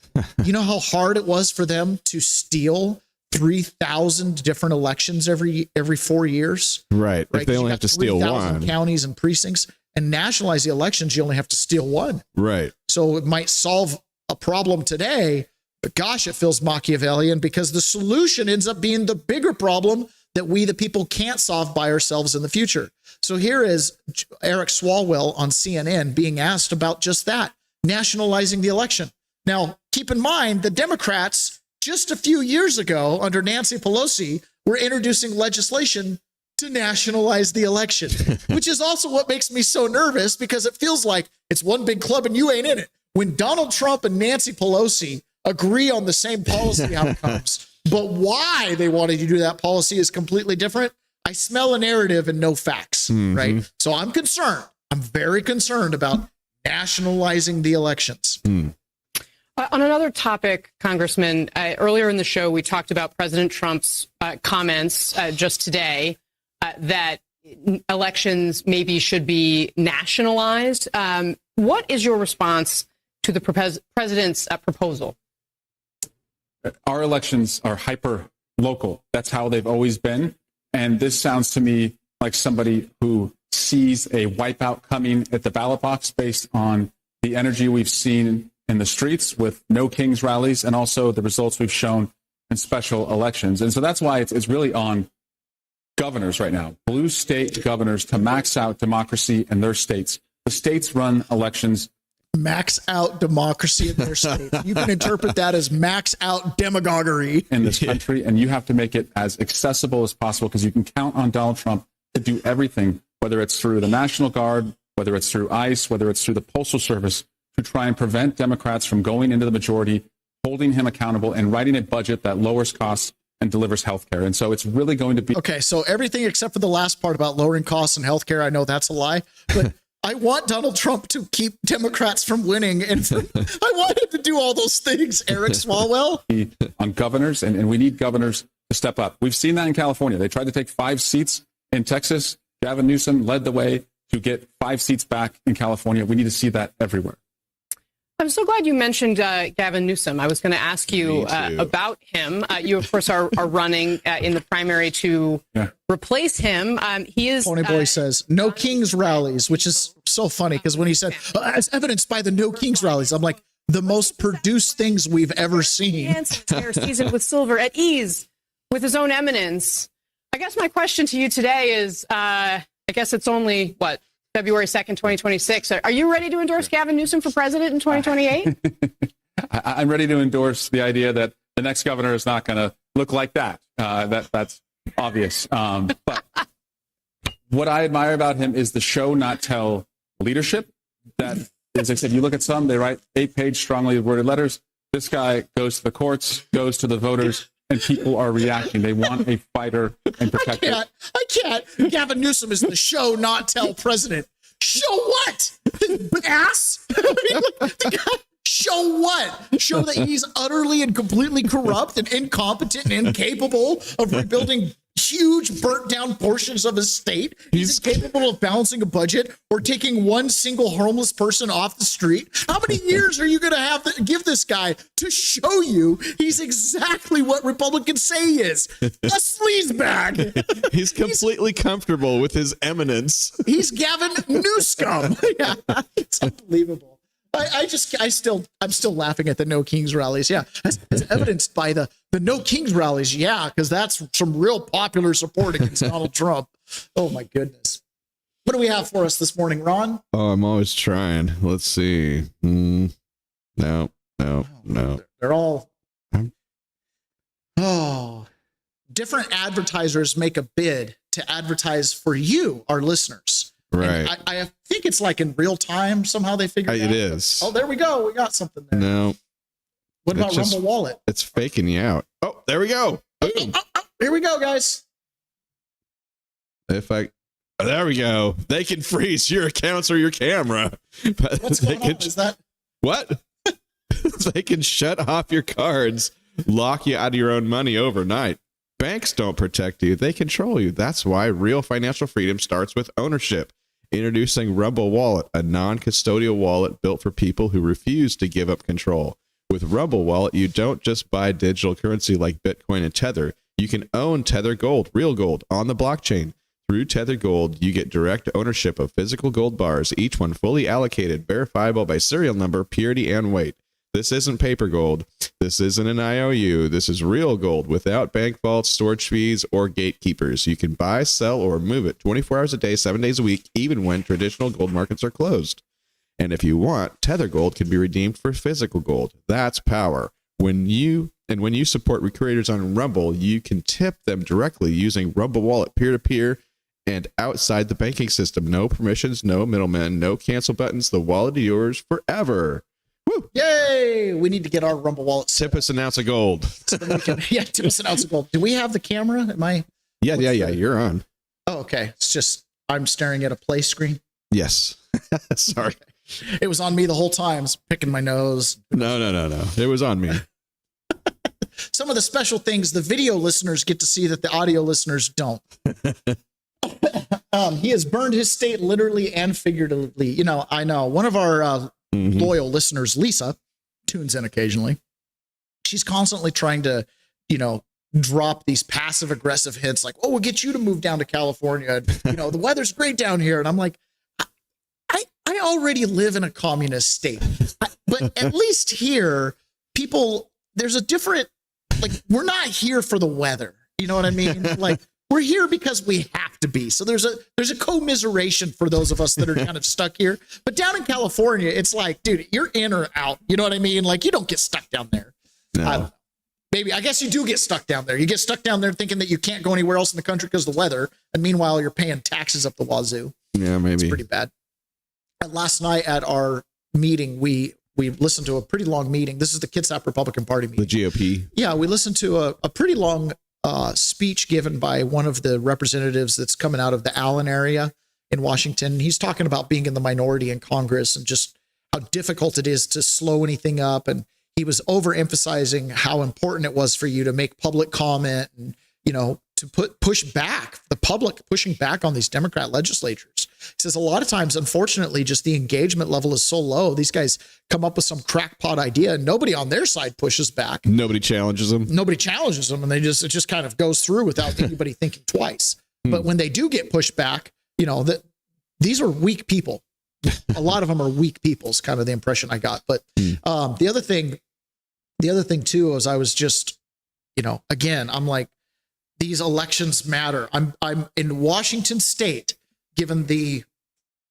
You know how hard it was for them to steal 3,000 different elections every 4 years? Right. If they only You have got to steal 3,000 one. counties and precincts, and nationalize the elections, you only have to steal one. Right. So it might solve a problem today, but gosh, it feels Machiavellian because the solution ends up being the bigger problem that we, the people, can't solve by ourselves in the future. So here is Eric Swalwell on CNN being asked about just that, nationalizing the election. Now, keep in mind, the Democrats just a few years ago under Nancy Pelosi were introducing legislation to nationalize the election, which is also what makes me so nervous because it feels like it's one big club and you ain't in it. When Donald Trump and Nancy Pelosi agree on the same policy outcomes, but why they wanted to do that policy is completely different, I smell a narrative and no facts, right? So I'm concerned. I'm very concerned about nationalizing the elections. On another topic, Congressman, earlier in the show, we talked about President Trump's comments just today that elections maybe should be nationalized. What is your response to the president's proposal? Our elections are hyper local. That's how they've always been. And this sounds to me like somebody who sees a wipeout coming at the ballot box based on the energy we've seen in the streets with no Kings rallies and also the results we've shown in special elections. And so that's why it's really on governors right now, blue state governors, to max out democracy in their states. The states run elections. Max out democracy in their state. You can interpret that as max out demagoguery in this country, and you have to make it as accessible as possible because you can count on Donald Trump to do everything, whether it's through the National Guard, whether it's through ICE, whether it's through the Postal Service, to try and prevent Democrats from going into the majority, holding him accountable, and writing a budget that lowers costs and delivers health care. And so it's really going to be... Okay, so everything except for the last part about lowering costs and health care, I know that's a lie, but I want Donald Trump to keep Democrats from winning, and I want him to do all those things, Eric Swalwell. On governors, and we need governors to step up. We've seen that in California. They tried to take 5 seats in Texas. Gavin Newsom led the way to get 5 seats back in California. We need to see that everywhere. I'm so glad you mentioned Gavin Newsom. I was going to ask you about him. You, of course, are running in the primary to replace him. He is. Pony Boy says no Kings rallies, which is so funny because when he said as evidenced by the no Kings rallies, I'm like, the most produced things we've ever seen. His hair seasoned with silver, at ease with his own eminence. I guess my question to you today is, I guess it's only what, February 2nd, 2026. Are you ready to endorse Gavin Newsom for president in 2028? I'm ready to endorse the idea that the next governor is not going to look like that. That's obvious. But what I admire about him is the show, not tell leadership. That, as I said, you look at some, they write 8-page strongly worded letters. This guy goes to the courts, goes to the voters, and people are reacting. They want a fighter and protector. I can't. Gavin Newsom is the show, not tell president. Show what? Ass? Show what? Show that he's utterly and completely corrupt and incompetent and incapable of rebuilding huge burnt down portions of his state. He's incapable of balancing a budget or taking one single homeless person off the street. How many years are you going to have to give this guy to show you he's exactly what Republicans say he is? A sleazebag. He's completely comfortable with his eminence. He's Gavin Newsom. Yeah, it's unbelievable. I'm still laughing at the No Kings rallies. Yeah, as evidenced by the No Kings rallies. Yeah, because that's some real popular support against Donald Trump. Oh my goodness. What do we have for us this morning, Ron? Oh, I'm always trying. Let's see. No. They're all. Different advertisers make a bid to advertise for you, our listeners. Right. I think it's like in real time. Somehow they figured it out. It is. Oh, there we go. We got something there. No. What about Rumble Wallet? It's faking you out. Oh, there we go. Here we go, guys. There we go. They can freeze your accounts or your camera. What's going on? Is that what? They can shut off your cards, lock you out of your own money overnight. Banks don't protect you. They control you. That's why real financial freedom starts with ownership. Introducing Rumble Wallet, a non-custodial wallet built for people who refuse to give up control. With Rumble Wallet, you don't just buy digital currency like Bitcoin and Tether. You can own Tether Gold, real gold, on the blockchain. Through Tether Gold, you get direct ownership of physical gold bars, each one fully allocated, verifiable by serial number, purity, and weight. This isn't paper gold. This isn't an IOU. This is real gold without bank vaults, storage fees, or gatekeepers. You can buy, sell, or move it 24 hours a day, 7 days a week, even when traditional gold markets are closed. And if you want, Tether Gold can be redeemed for physical gold. That's power. When you support creators on Rumble, you can tip them directly using Rumble Wallet peer-to-peer and outside the banking system. No permissions, no middlemen, no cancel buttons. The wallet is yours forever. Woo! Yay! We need to get our Rumble Wallet. Tip us an ounce of gold. So that we can, yeah, tip us an ounce of gold. Do we have the camera? Am I? Yeah. You're on. Oh, okay. It's just I'm staring at a play screen. Yes. Sorry. It was on me the whole time. I was picking my nose. No. It was on me. Some of the special things the video listeners get to see that the audio listeners don't. He has burned his state literally and figuratively. You know, I know one of our loyal listeners, Lisa, tunes in occasionally. She's constantly trying to, drop these passive aggressive hints like, oh, we'll get you to move down to California. And, the weather's great down here. And I'm like, I already live in a communist state. But at least here, there's a different, we're not here for the weather. You know what I mean? We're here because we have to be. So there's a commiseration for those of us that are kind of stuck here. But down in California, it's like, dude, you're in or out. You know what I mean? You don't get stuck down there. No. Maybe, I guess you do get stuck down there. You get stuck down there thinking that you can't go anywhere else in the country because of the weather. And meanwhile, you're paying taxes up the wazoo. Yeah, maybe. It's pretty bad. And last night at our meeting, we listened to a pretty long meeting. This is the Kitsap Republican Party meeting. The GOP. Yeah, we listened to a pretty long speech given by one of the representatives that's coming out of the Allen area in Washington. He's talking about being in the minority in Congress and just how difficult it is to slow anything up. And he was overemphasizing how important it was for you to make public comment and, to push back, the public pushing back on these Democrat legislatures. He says a lot of times, unfortunately, just the engagement level is so low. These guys come up with some crackpot idea and nobody on their side pushes back. Nobody challenges them. And it just kind of goes through without anybody thinking twice. But when they do get pushed back, these are weak people. A lot of them are weak people is kind of the impression I got. But the other thing too, is I was just, again, I'm like, these elections matter. I'm in Washington State, given the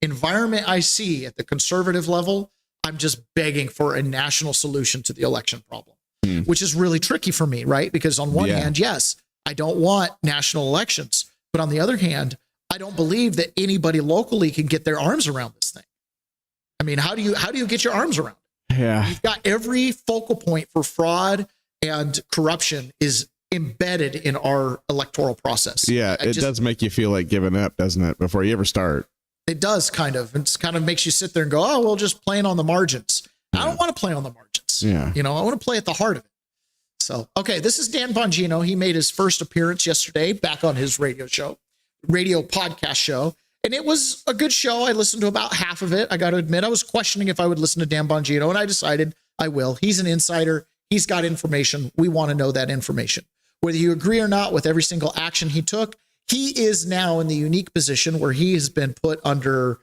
environment I see at the conservative level, I'm just begging for a national solution to the election problem, which is really tricky for me, right? Because on one hand, yes, I don't want national elections, but on the other hand, I don't believe that anybody locally can get their arms around this thing. I mean, how do you get your arms around it? Yeah. You've got every focal point for fraud and corruption is embedded in our electoral process. Yeah, it does make you feel like giving up, doesn't it? Before you ever start. It does kind of. It kind of makes you sit there and go, oh, well, just playing on the margins. I don't want to play on the margins. Yeah. I want to play at the heart of it. So, okay, this is Dan Bongino. He made his first appearance yesterday back on his radio podcast show. And it was a good show. I listened to about half of it. I got to admit, I was questioning if I would listen to Dan Bongino, and I decided I will. He's an insider. He's got information. We want to know that information. Whether you agree or not with every single action he took, he is now in the unique position where he has been put under,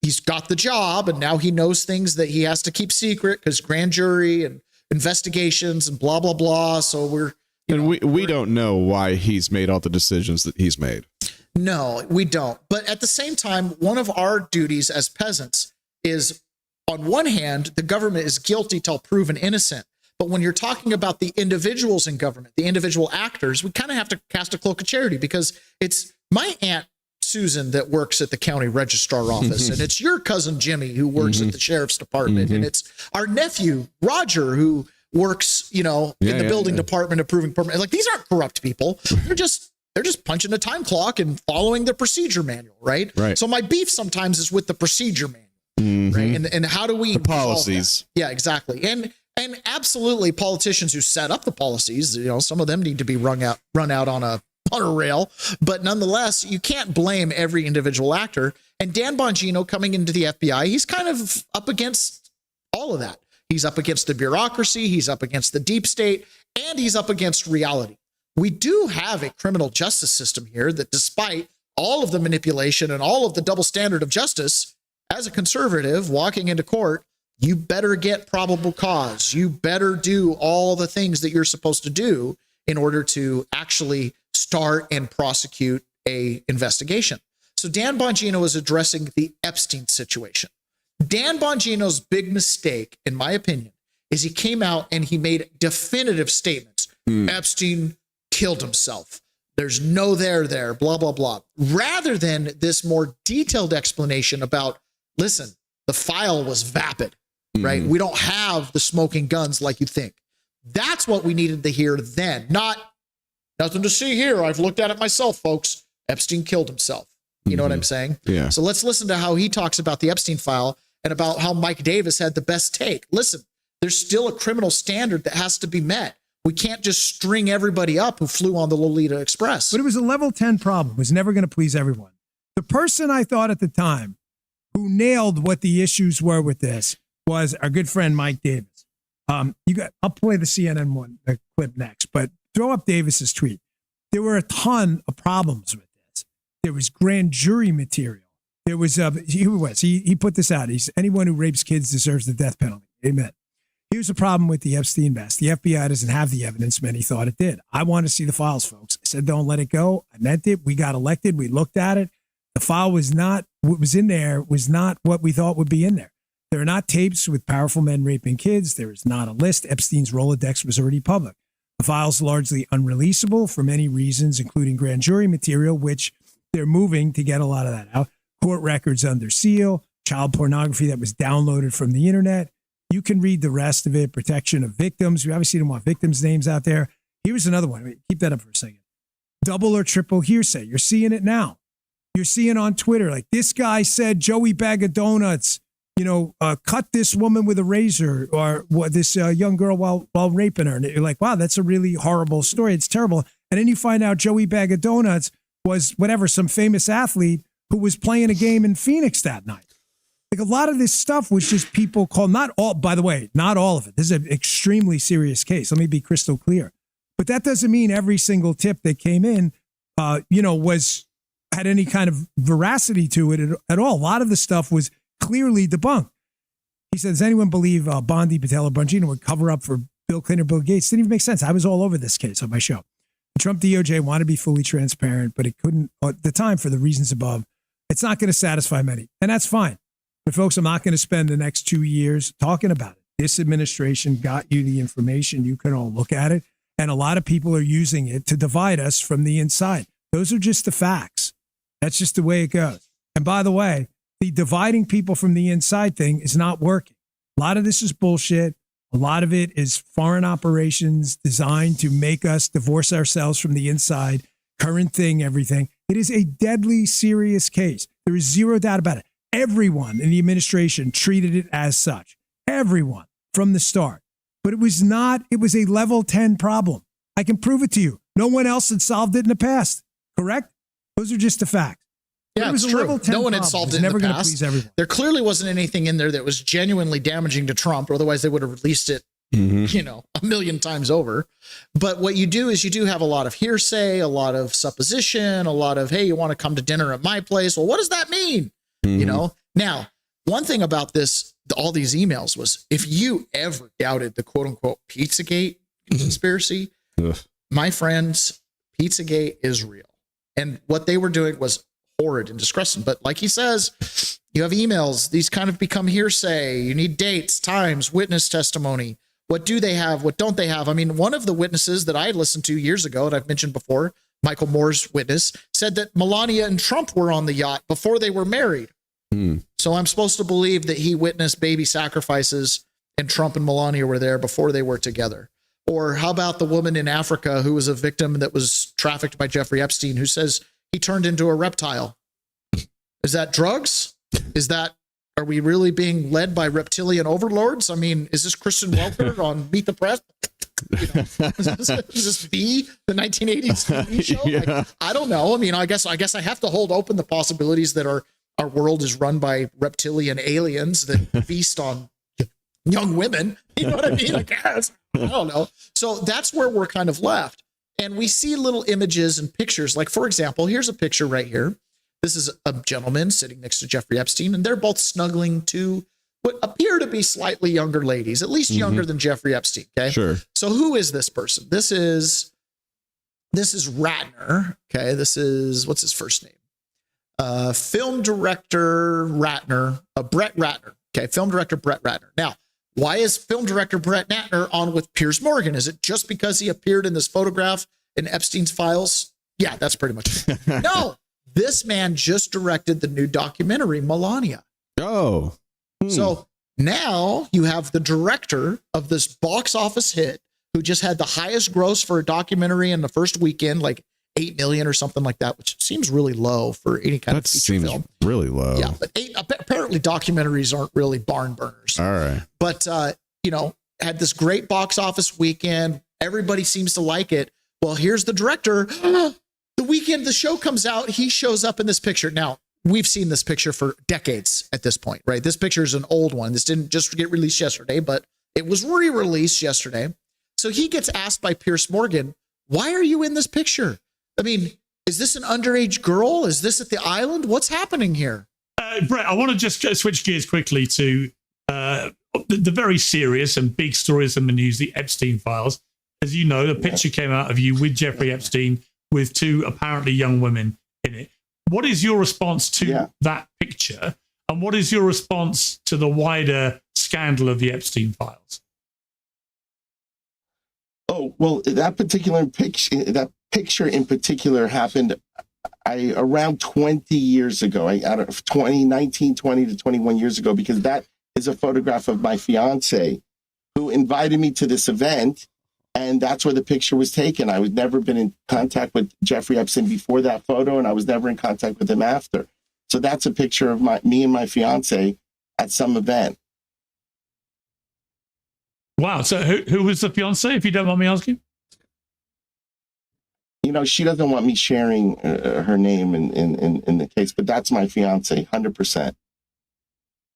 he's got the job and now he knows things that he has to keep secret because grand jury and investigations and blah, blah, blah. So we don't know why he's made all the decisions that he's made. No, we don't. But at the same time, one of our duties as peasants is, on one hand, the government is guilty till proven innocent. But when you're talking about the individuals in government, the individual actors, we kind of have to cast a cloak of charity because it's my Aunt Susan that works at the county registrar office. And it's your cousin Jimmy who works at the sheriff's department. And it's our nephew, Roger, who works, in the building department, approving permit. Like, these aren't corrupt people. They're just punching a time clock and following the procedure manual, right? So my beef sometimes is with the procedure manual, right? And how do we the policies? Yeah, exactly. And absolutely, politicians who set up the policies, some of them need to be run out on a rail. But nonetheless, you can't blame every individual actor. And Dan Bongino coming into the FBI, he's kind of up against all of that. He's up against the bureaucracy. He's up against the deep state, and he's up against reality. We do have a criminal justice system here that, despite all of the manipulation and all of the double standard of justice, as a conservative walking into court, you better get probable cause. You better do all the things that you're supposed to do in order to actually start and prosecute a investigation. So Dan Bongino is addressing the Epstein situation. Dan Bongino's big mistake, in my opinion, is he came out and he made definitive statements. Epstein killed himself. There's no there, blah, blah, blah. Rather than this more detailed explanation about, listen, the file was vapid, right? We don't have the smoking guns like you think. That's what we needed to hear then. Not, nothing to see here. I've looked at it myself, folks. Epstein killed himself. You know what I'm saying? Yeah. So let's listen to how he talks about the Epstein file and about how Mike Davis had the best take. Listen, there's still a criminal standard that has to be met. We can't just string everybody up who flew on the Lolita Express. But it was a level 10 problem. It was never going to please everyone. The person I thought at the time who nailed what the issues were with this was our good friend Mike Davis. I'll play the CNN one clip next, but throw up Davis's tweet. There were a ton of problems with this. There was grand jury material. There was he put this out. He's anyone who rapes kids deserves the death penalty. Amen. Here's the problem with the Epstein mess. The FBI doesn't have the evidence many thought it did. I want to see the files, folks. I said, don't let it go. I meant it. We got elected. We looked at it. The file was not what was in there, was not what we thought would be in there. There are not tapes with powerful men raping kids. There is not a list. Epstein's Rolodex was already public. The file's largely unreleasable for many reasons, including grand jury material, which they're moving to get a lot of that out. Court records under seal, child pornography that was downloaded from the internet. You can read the rest of it. Protection of victims. We obviously don't want victims' names out there. Here's another one. Wait, keep that up for a second. Double or triple hearsay. You're seeing it now. You're seeing on Twitter, like, this guy said Joey Bag of Donuts, cut this woman with a razor, or this young girl while raping her. And you're like, wow, that's a really horrible story. It's terrible. And then you find out Joey Bag of Donuts was some famous athlete who was playing a game in Phoenix that night. Like, a lot of this stuff was just people called, not all, by the way, not all of it. This is an extremely serious case. Let me be crystal clear. But that doesn't mean every single tip that came in, had any kind of veracity to it at all. A lot of the stuff was clearly debunked. He said, does anyone believe Bondi, Patel, or Bongino would cover up for Bill Clinton or Bill Gates? Didn't even make sense. I was all over this case on my show. The Trump DOJ wanted to be fully transparent, but it couldn't at the time for the reasons above. It's not going to satisfy many, and that's fine. But folks, I'm not going to spend the next 2 years talking about it. This administration got you the information. You can all look at it. And a lot of people are using it to divide us from the inside. Those are just the facts. That's just the way it goes. And by the way, the dividing people from the inside thing is not working. A lot of this is bullshit. A lot of it is foreign operations designed to make us divorce ourselves from the inside. Current thing, everything. It is a deadly serious case. There is zero doubt about it. Everyone in the administration treated it as such. Everyone from the start. But it was not, it was a level 10 problem. I can prove it to you. No one else had solved it in the past. Correct? Those are just the facts. Yeah, it's true. No one had solved it in the past. There clearly wasn't anything in there that was genuinely damaging to Trump, or otherwise they would have released it, a million times over. But what you do is you do have a lot of hearsay, a lot of supposition, a lot of, hey, you want to come to dinner at my place? Well, what does that mean? Now, one thing about this, all these emails was, if you ever doubted the quote unquote Pizzagate conspiracy, my friends, Pizzagate is real. And what they were doing was horrid and disgusting. But like he says, you have emails. These kind of become hearsay. You need dates, times, witness testimony. What do they have? What don't they have? I mean, one of the witnesses that I listened to years ago, and I've mentioned before, Michael Moore's witness, said that Melania and Trump were on the yacht before they were married. So I'm supposed to believe that he witnessed baby sacrifices and Trump and Melania were there before they were together. Or how about the woman in Africa who was a victim that was trafficked by Jeffrey Epstein, who says he turned into a reptile? Is that drugs? Are we really being led by reptilian overlords? I mean, is this Kristen Welker on Meet the Press? Is this the 1980s TV show? Yeah. I don't know. I mean, I guess I have to hold open the possibilities that our world is run by reptilian aliens that feast on young women. You know what I mean? I guess. I don't know. So that's where we're kind of left. And we see little images and pictures. Like, for example, here's a picture right here. This is a gentleman sitting next to Jeffrey Epstein, and they're both snuggling to what appear to be slightly younger ladies, at least younger than Jeffrey Epstein. Okay. Sure. So who is this person? This is Ratner. Okay. This is, what's his first name? Film director Ratner, Brett Ratner. Okay. Film director Brett Ratner. Now, why is film director Brett Ratner on with Piers Morgan? Is it just because he appeared in this photograph in Epstein's files? Yeah, that's pretty much it. No, this man just directed the new documentary, Melania. Oh. So now you have the director of this box office hit who just had the highest gross for a documentary in the first weekend, like 8 million or something like that, which seems really low for any kind of feature film. Really low. Yeah, but apparently documentaries aren't really barn burners. All right. But, had this great box office weekend. Everybody seems to like it. Well, here's the director. The weekend the show comes out, he shows up in this picture. Now, we've seen this picture for decades at this point, right? This picture is an old one. This didn't just get released yesterday, but it was re-released yesterday. So he gets asked by Piers Morgan, why are you in this picture? I mean, is this an underage girl? Is this at the island? What's happening here? Brett, I want to just switch gears quickly to the very serious and big stories in the news, the Epstein files. As you know, a picture came out of you with Jeffrey Epstein with two apparently young women in it. What is your response to that picture? And what is your response to the wider scandal of the Epstein files? Oh, well, that picture in particular happened around 20 years ago. I don't know, 20 to 21 years ago, because that is a photograph of my fiance who invited me to this event. And that's where the picture was taken. I was never been in contact with Jeffrey Epstein before that photo, and I was never in contact with him after. So that's a picture of me and my fiance at some event. Wow. So who was the fiance, if you don't mind me asking? She doesn't want me sharing her name in the case, but that's my fiance, 100%.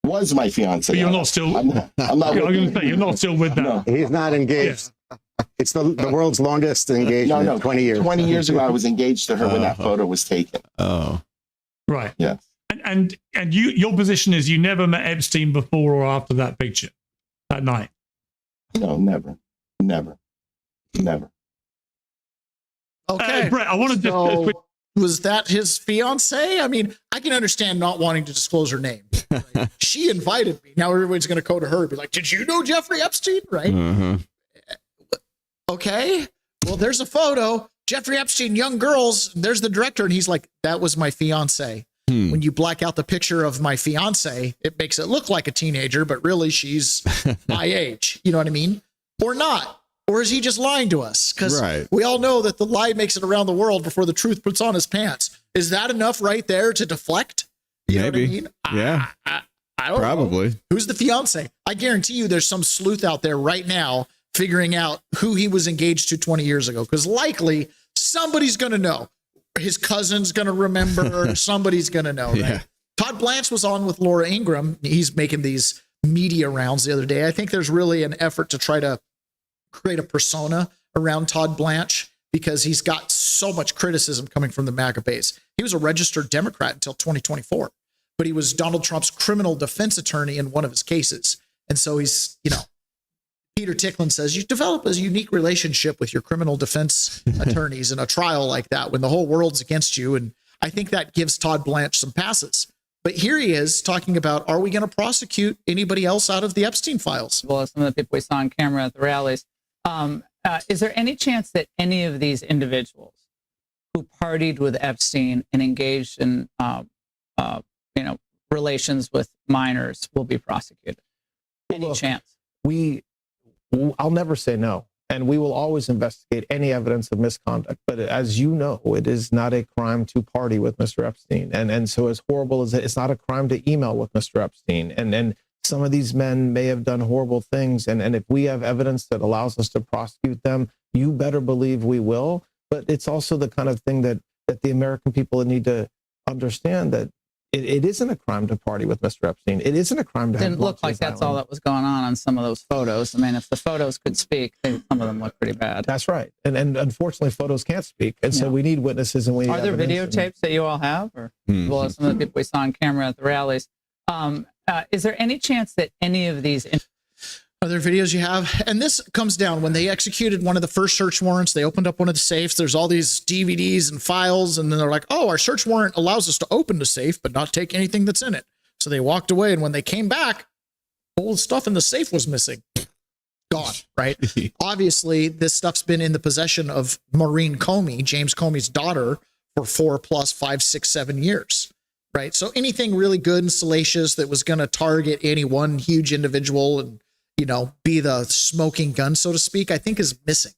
Was my fiance. But you're not still. I'm not. I'm going to say you're not still with that. No. He's not engaged. It's the world's longest engagement. No, 20 years. 20 years ago, I was engaged to her when that photo was taken. Oh, right. Yeah. And your position is you never met Epstein before or after that picture, that night. No, never. Okay, Brett, I want to just. Was that his fiance? I mean, I can understand not wanting to disclose her name. Right? She invited me. Now everybody's going to go to her and be like, did you know Jeffrey Epstein? Right? Okay. Well, there's a photo. Jeffrey Epstein, young girls. There's the director. And he's like, that was my fiance. When you black out the picture of my fiance, it makes it look like a teenager, but really she's my age. You know what I mean? Or not. Or is he just lying to us? Because we all know that the lie makes it around the world before the truth puts on his pants. Is that enough right there to deflect? You know what I mean? Yeah. I don't Probably. know. Who's the fiance? I guarantee you there's some sleuth out there right now figuring out who he was engaged to 20 years ago. Because likely somebody's going to know. His cousin's going to remember. Somebody's going to know. Right? Yeah. Todd Blanche was on with Laura Ingraham. He's making these media rounds the other day. I think there's really an effort to try to create a persona around Todd Blanche because he's got so much criticism coming from the MAGA base. He was a registered Democrat until 2024, but he was Donald Trump's criminal defense attorney in one of his cases. And so he's, Peter Ticklin says you develop a unique relationship with your criminal defense attorneys in a trial like that when the whole world's against you. And I think that gives Todd Blanche some passes. But here he is talking about, are we going to prosecute anybody else out of the Epstein files? Well, some of the people we saw on camera at the rallies. Is there any chance that any of these individuals who partied with Epstein and engaged in, relations with minors will be prosecuted? Any chance? I'll never say no. And we will always investigate any evidence of misconduct. But as you know, it is not a crime to party with Mr. Epstein. And so as horrible as it's not a crime to email with Mr. Epstein. And some of these men may have done horrible things. And if we have evidence that allows us to prosecute them, you better believe we will. But it's also the kind of thing that the American people need to understand, that it isn't a crime to party with Mr. Epstein. It isn't a crime to have Didn't look like that's all that was going on some of those photos. I mean, if the photos could speak, some of them look pretty bad. That's right. And unfortunately, photos can't speak. And so we need witnesses and we need Are there videotapes that you all have? Or well, some of the people we saw on camera at the rallies. Is there any chance that any of these... Are there videos you have? And this comes down when they executed one of the first search warrants. They opened up one of the safes. There's all these DVDs and files. And then they're like, oh, our search warrant allows us to open the safe, but not take anything that's in it. So they walked away. And when they came back, all the stuff in the safe was missing. Gone, right? Obviously, this stuff's been in the possession of Maureen Comey, James Comey's daughter, for 4 plus 5, 6, 7 years. Right. So anything really good and salacious that was going to target any one huge individual and, you know, be the smoking gun, so to speak, I think is missing.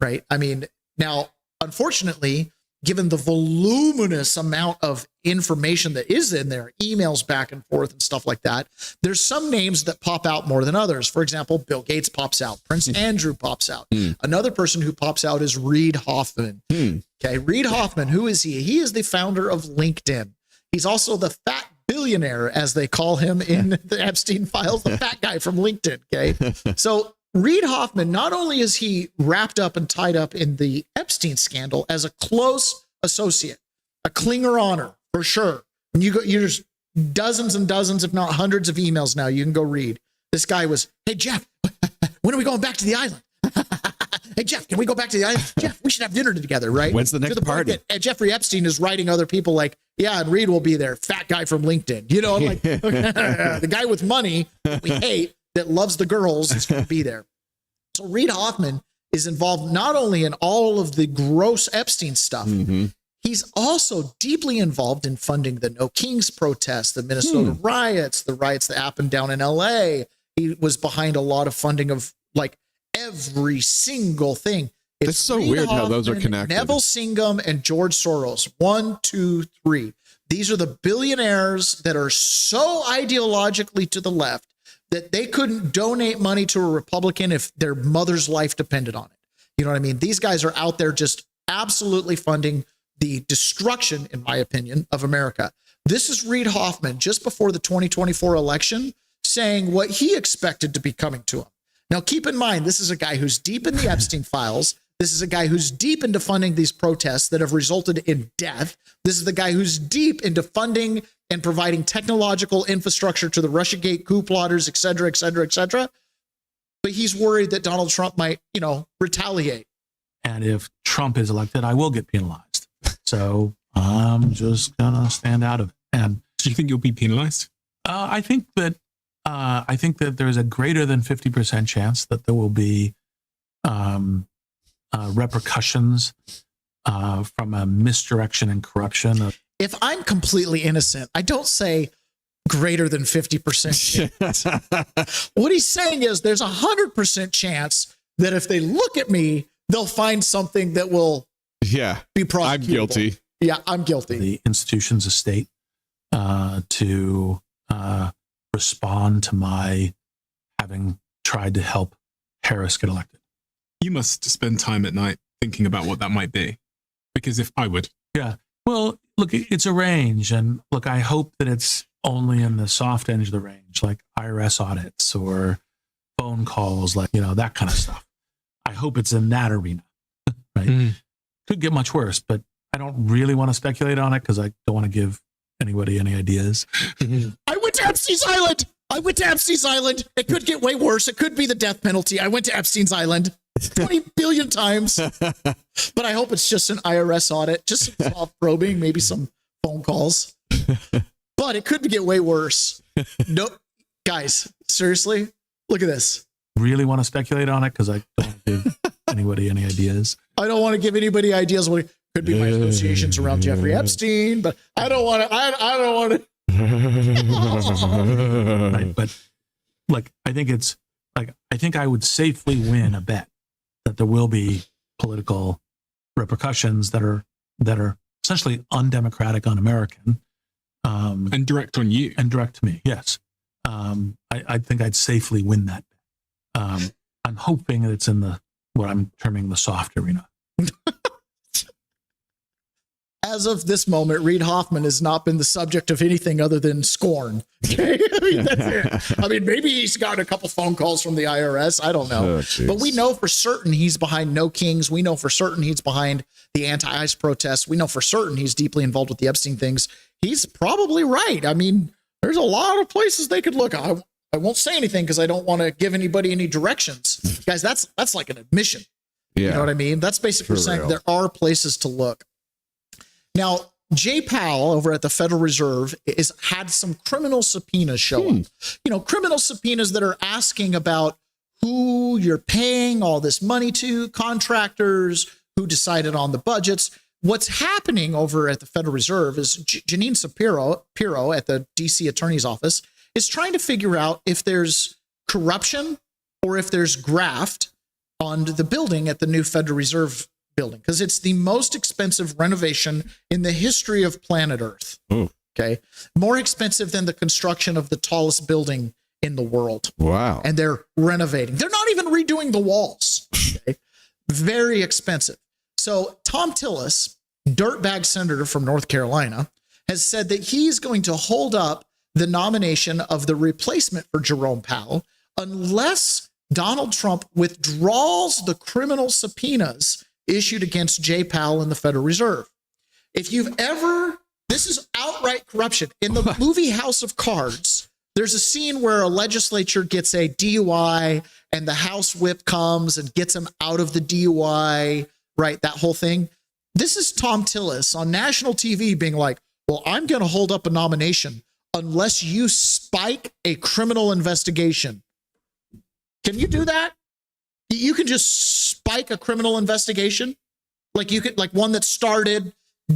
Right. I mean, now, unfortunately, given the voluminous amount of information that is in there, emails back and forth and stuff like that, there's some names that pop out more than others. For example, Bill Gates pops out. Prince Andrew pops out. Another person who pops out is Reid Hoffman. Okay. Reid Hoffman, who is he? He is the founder of LinkedIn. He's also the fat billionaire, as they call him in the Epstein files, the fat guy from LinkedIn. Okay. So Reid Hoffman, not only is he wrapped up and tied up in the Epstein scandal as a close associate, a clinger honor for sure. And there's dozens and dozens, if not hundreds of emails now you can go read. This guy was, hey, Jeff, when are we going back to the island? Hey, Jeff, can we go back to the island? Jeff, we should have dinner together, right? When's the next party? Jeffrey Epstein is writing other people like, yeah, and Reid will be there. Fat guy from LinkedIn. You know, like the guy with money that we hate that loves the girls is going to be there. So Reid Hoffman is involved not only in all of the gross Epstein stuff, he's also deeply involved in funding the No Kings protests, the Minnesota riots, the riots that happened down in LA. He was behind a lot of funding of like every single thing. It's so Reid weird Hoffman, how those are connected. Neville Singham and George Soros. 1, 2, 3. These are the billionaires that are so ideologically to the left that they couldn't donate money to a Republican if their mother's life depended on it. You know what I mean? These guys are out there just absolutely funding the destruction, in my opinion, of America. This is Reid Hoffman just before the 2024 election saying what he expected to be coming to him. Now, keep in mind, this is a guy who's deep in the Epstein files. This is a guy who's deep into funding these protests that have resulted in death. This is the guy who's deep into funding and providing technological infrastructure to the Russiagate coup plotters, et cetera, et cetera, et cetera. But he's worried that Donald Trump might, you know, retaliate. And if Trump is elected, I will get penalized. So I'm just going to stand out of it. And do you think you'll be penalized? I think that there's a greater than 50% chance that there will be repercussions from a misdirection and corruption. If I'm completely innocent, I don't say greater than 50%. What he's saying is there's 100% chance that if they look at me, they'll find something that will be prosecutable. I'm guilty. Yeah, I'm guilty. The institutions of state to respond to my having tried to help Harris get elected. You must spend time at night thinking about what that might be. Because if I would. Yeah. Well, look, it's a range. And look, I hope that it's only in the soft end of the range, like IRS audits or phone calls, like, you know, that kind of stuff. I hope it's in that arena, right? Could get much worse, but I don't really want to speculate on it because I don't want to give anybody any ideas. I went to Epstein's Island. It could get way worse. It could be the death penalty. I went to Epstein's Island 20 billion times. But I hope it's just an IRS audit, just some soft probing, maybe some phone calls. But it could get way worse. No, guys, seriously, look at this. Really want to speculate on it because I don't want to give anybody any ideas. I don't want to give anybody ideas. What could be my associations around Jeffrey Epstein, but I don't want to. I don't want to. Right, but like, I think I would safely win a bet that there will be political repercussions that are essentially undemocratic, un-American, and direct on you and direct to me. Yes, I think I'd safely win that. I'm hoping that it's in what I'm terming the soft arena. as of this moment, Reid Hoffman has not been the subject of anything other than scorn. Okay? I mean, that's it. I mean, maybe he's got a couple phone calls from the IRS. I don't know. But we know for certain he's behind No Kings. We know for certain he's behind the anti-ICE protests. We know for certain he's deeply involved with the Epstein things. He's probably right. I mean, there's a lot of places they could look. I won't say anything because I don't want to give anybody any directions. Guys, that's like an admission. Yeah. You know what I mean? That's basically saying there are places to look. Now, Jay Powell over at the Federal Reserve had some criminal subpoenas show up. You know, criminal subpoenas that are asking about who you're paying all this money to, contractors, who decided on the budgets. What's happening over at the Federal Reserve is Janine Shapiro at the DC Attorney's Office is trying to figure out if there's corruption or if there's graft on the building at the new Federal Reserve building, because it's the most expensive renovation in the history of planet Earth. Okay. More expensive than the construction of the tallest building in the world. Wow. And they're renovating. They're not even redoing the walls. Okay. Very expensive. So Tom Tillis, dirtbag senator from North Carolina, has said that he's going to hold up the nomination of the replacement for Jerome Powell unless Donald Trump withdraws the criminal subpoenas issued against Jay Powell in the Federal Reserve. If you've ever, this is outright corruption. In the movie House of Cards, there's a scene where a legislature gets a DUI and the House whip comes and gets him out of the DUI, right? That whole thing. This is Tom Tillis on national TV being like, well, I'm going to hold up a nomination unless you spike a criminal investigation. Can you do that? You can just spike a criminal investigation? Like you could, like one that started,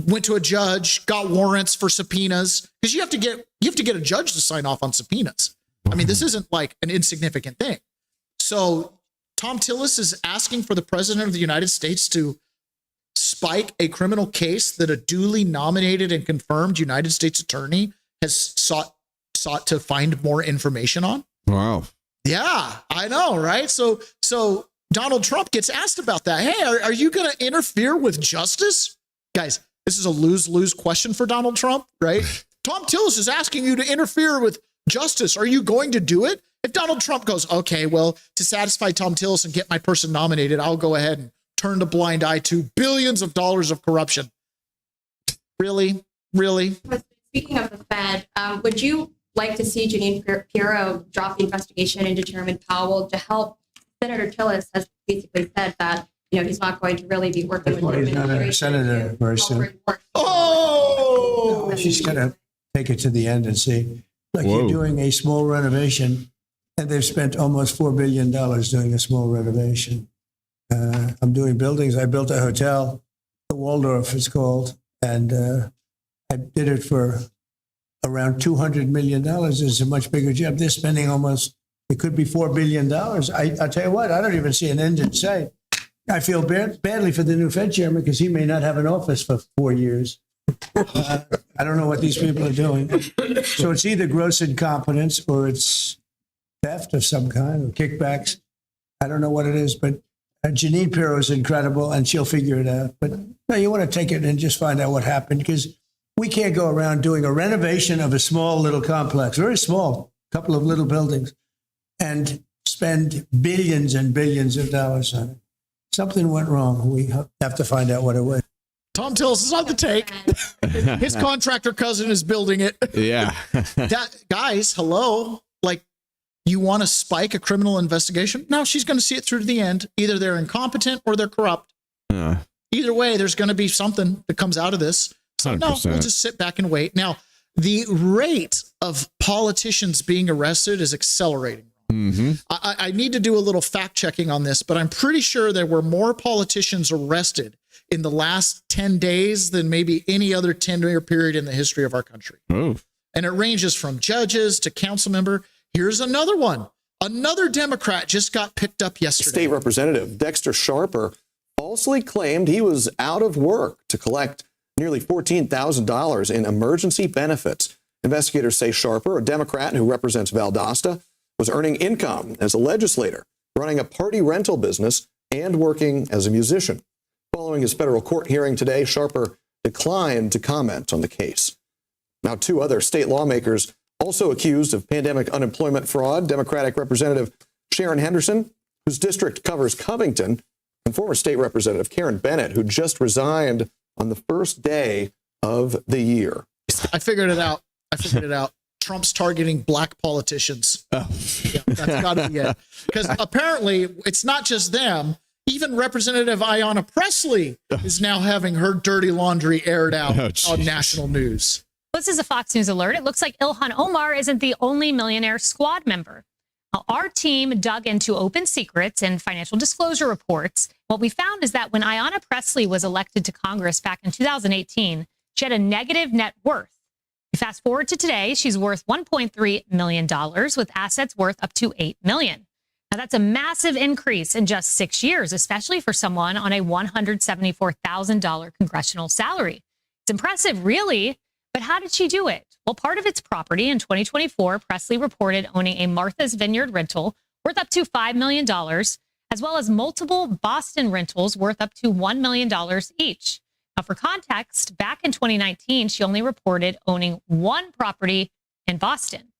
went to a judge, got warrants for subpoenas, because you have to get a judge to sign off on subpoenas. I mean, this isn't like an insignificant thing. So Tom Tillis is asking for the president of the United States to spike a criminal case that a duly nominated and confirmed United States attorney has sought to find more information on. Wow. Yeah, I know, right? So Donald Trump gets asked about that. Hey, are you going to interfere with justice? Guys, this is a lose-lose question for Donald Trump, right? Tom Tillis is asking you to interfere with justice. Are you going to do it? If Donald Trump goes, okay, well, to satisfy Tom Tillis and get my person nominated, I'll go ahead and turn a blind eye to billions of dollars of corruption. Really? Really? Speaking of the Fed, would you like to see Janine Pirro drop the investigation and determine Powell to help? Senator Tillis has basically said that he's not going to really be working with the he's not a senator very soon. Oh, she's going to take it to the end and see. Like you're doing a small renovation, and they've spent almost $4 billion doing a small renovation. I'm doing buildings. I built a hotel, the Waldorf it's called, and I did it for around $200 million. It's a much bigger job. They're spending almost, it could be $4 billion. I'll tell you what, I don't even see an end in sight. I feel badly for the new Fed chairman because he may not have an office for 4 years. I don't know what these people are doing. So it's either gross incompetence or it's theft of some kind or kickbacks. I don't know what it is, but Janine Pirro is incredible and she'll figure it out. But no, you want to take it and just find out what happened because we can't go around doing a renovation of a small little complex, very small, couple of little buildings, and spend billions and billions of dollars on it. Something went wrong. We have to find out what it was. Tom Tillis is on the take. His contractor cousin is building it. Yeah. Guys, hello. Like, you want to spike a criminal investigation? No, she's going to see it through to the end. Either they're incompetent or they're corrupt. Either way, there's going to be something that comes out of this. So no, we'll just sit back and wait. Now, the rate of politicians being arrested is accelerating. Mm-hmm. I need to do a little fact checking on this, but I'm pretty sure there were more politicians arrested in the last 10 days than maybe any other 10-year period in the history of our country. Oh. And it ranges from judges to council member. Here's another one. Another Democrat just got picked up yesterday. State Representative Dexter Sharper falsely claimed he was out of work to collect nearly $14,000 in emergency benefits. Investigators say Sharper, a Democrat who represents Valdosta, was earning income as a legislator, running a party rental business, and working as a musician. Following his federal court hearing today, Sharper declined to comment on the case. Now, 2 other state lawmakers also accused of pandemic unemployment fraud, Democratic Representative Sharon Henderson, whose district covers Covington, and former state representative Karen Bennett, who just resigned on the first day of the year. I figured it out. Trump's targeting black politicians. Yeah, that's got to be it. Because apparently it's not just them. Even Representative Ayanna Pressley is now having her dirty laundry aired out on national news. This is a Fox News alert. It looks like Ilhan Omar isn't the only Millionaire Squad member. Now, our team dug into open secrets and financial disclosure reports. What we found is that when Ayanna Pressley was elected to Congress back in 2018, she had a negative net worth. Fast forward to today, she's worth $1.3 million with assets worth up to $8 million. Now, that's a massive increase in just 6 years, especially for someone on a $174,000 congressional salary. It's impressive, really. But how did she do it? Well, part of its property in 2024, Pressley reported owning a Martha's Vineyard rental worth up to $5 million, as well as multiple Boston rentals worth up to $1 million each. Now, for context, back in 2019, she only reported owning 1 property in Boston.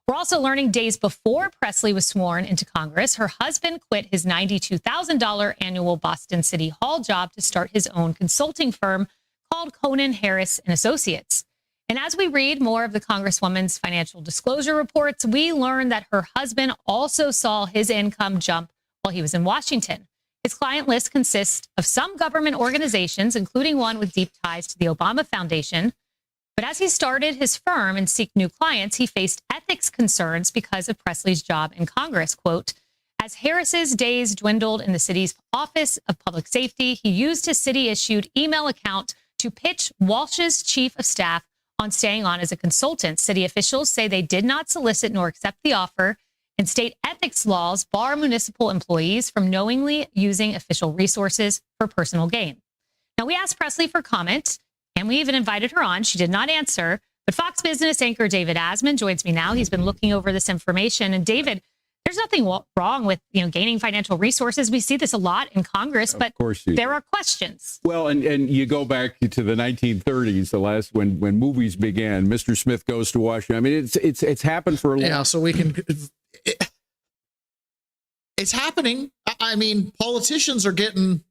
We're also learning days before Pressley was sworn into Congress, her husband quit his $92,000 annual Boston City Hall job to start his own consulting firm called Conan Harris & Associates. And as we read more of the Congresswoman's financial disclosure reports, we learn that her husband also saw his income jump while he was in Washington. His client list consists of some government organizations, including one with deep ties to the Obama Foundation. But as he started his firm and seeked new clients, he faced ethics concerns because of Pressley's job in Congress. Quote, as Harris's days dwindled in the city's Office of Public Safety, he used his city-issued email account to pitch Walsh's chief of staff on staying on as a consultant. City officials say they did not solicit nor accept the offer, and state ethics laws bar municipal employees from knowingly using official resources for personal gain. Now, we asked Pressley for comment, and we even invited her on. She did not answer, but Fox Business anchor David Asman joins me now. He's been looking over this information. And David, there's nothing wrong with gaining financial resources. We see this a lot in Congress, but there are questions. Well, and you go back to the 1930s, the last when movies began. Mr. Smith Goes to Washington. I mean, it's happened for a long. Yeah, so we can. It's happening. I mean, politicians are getting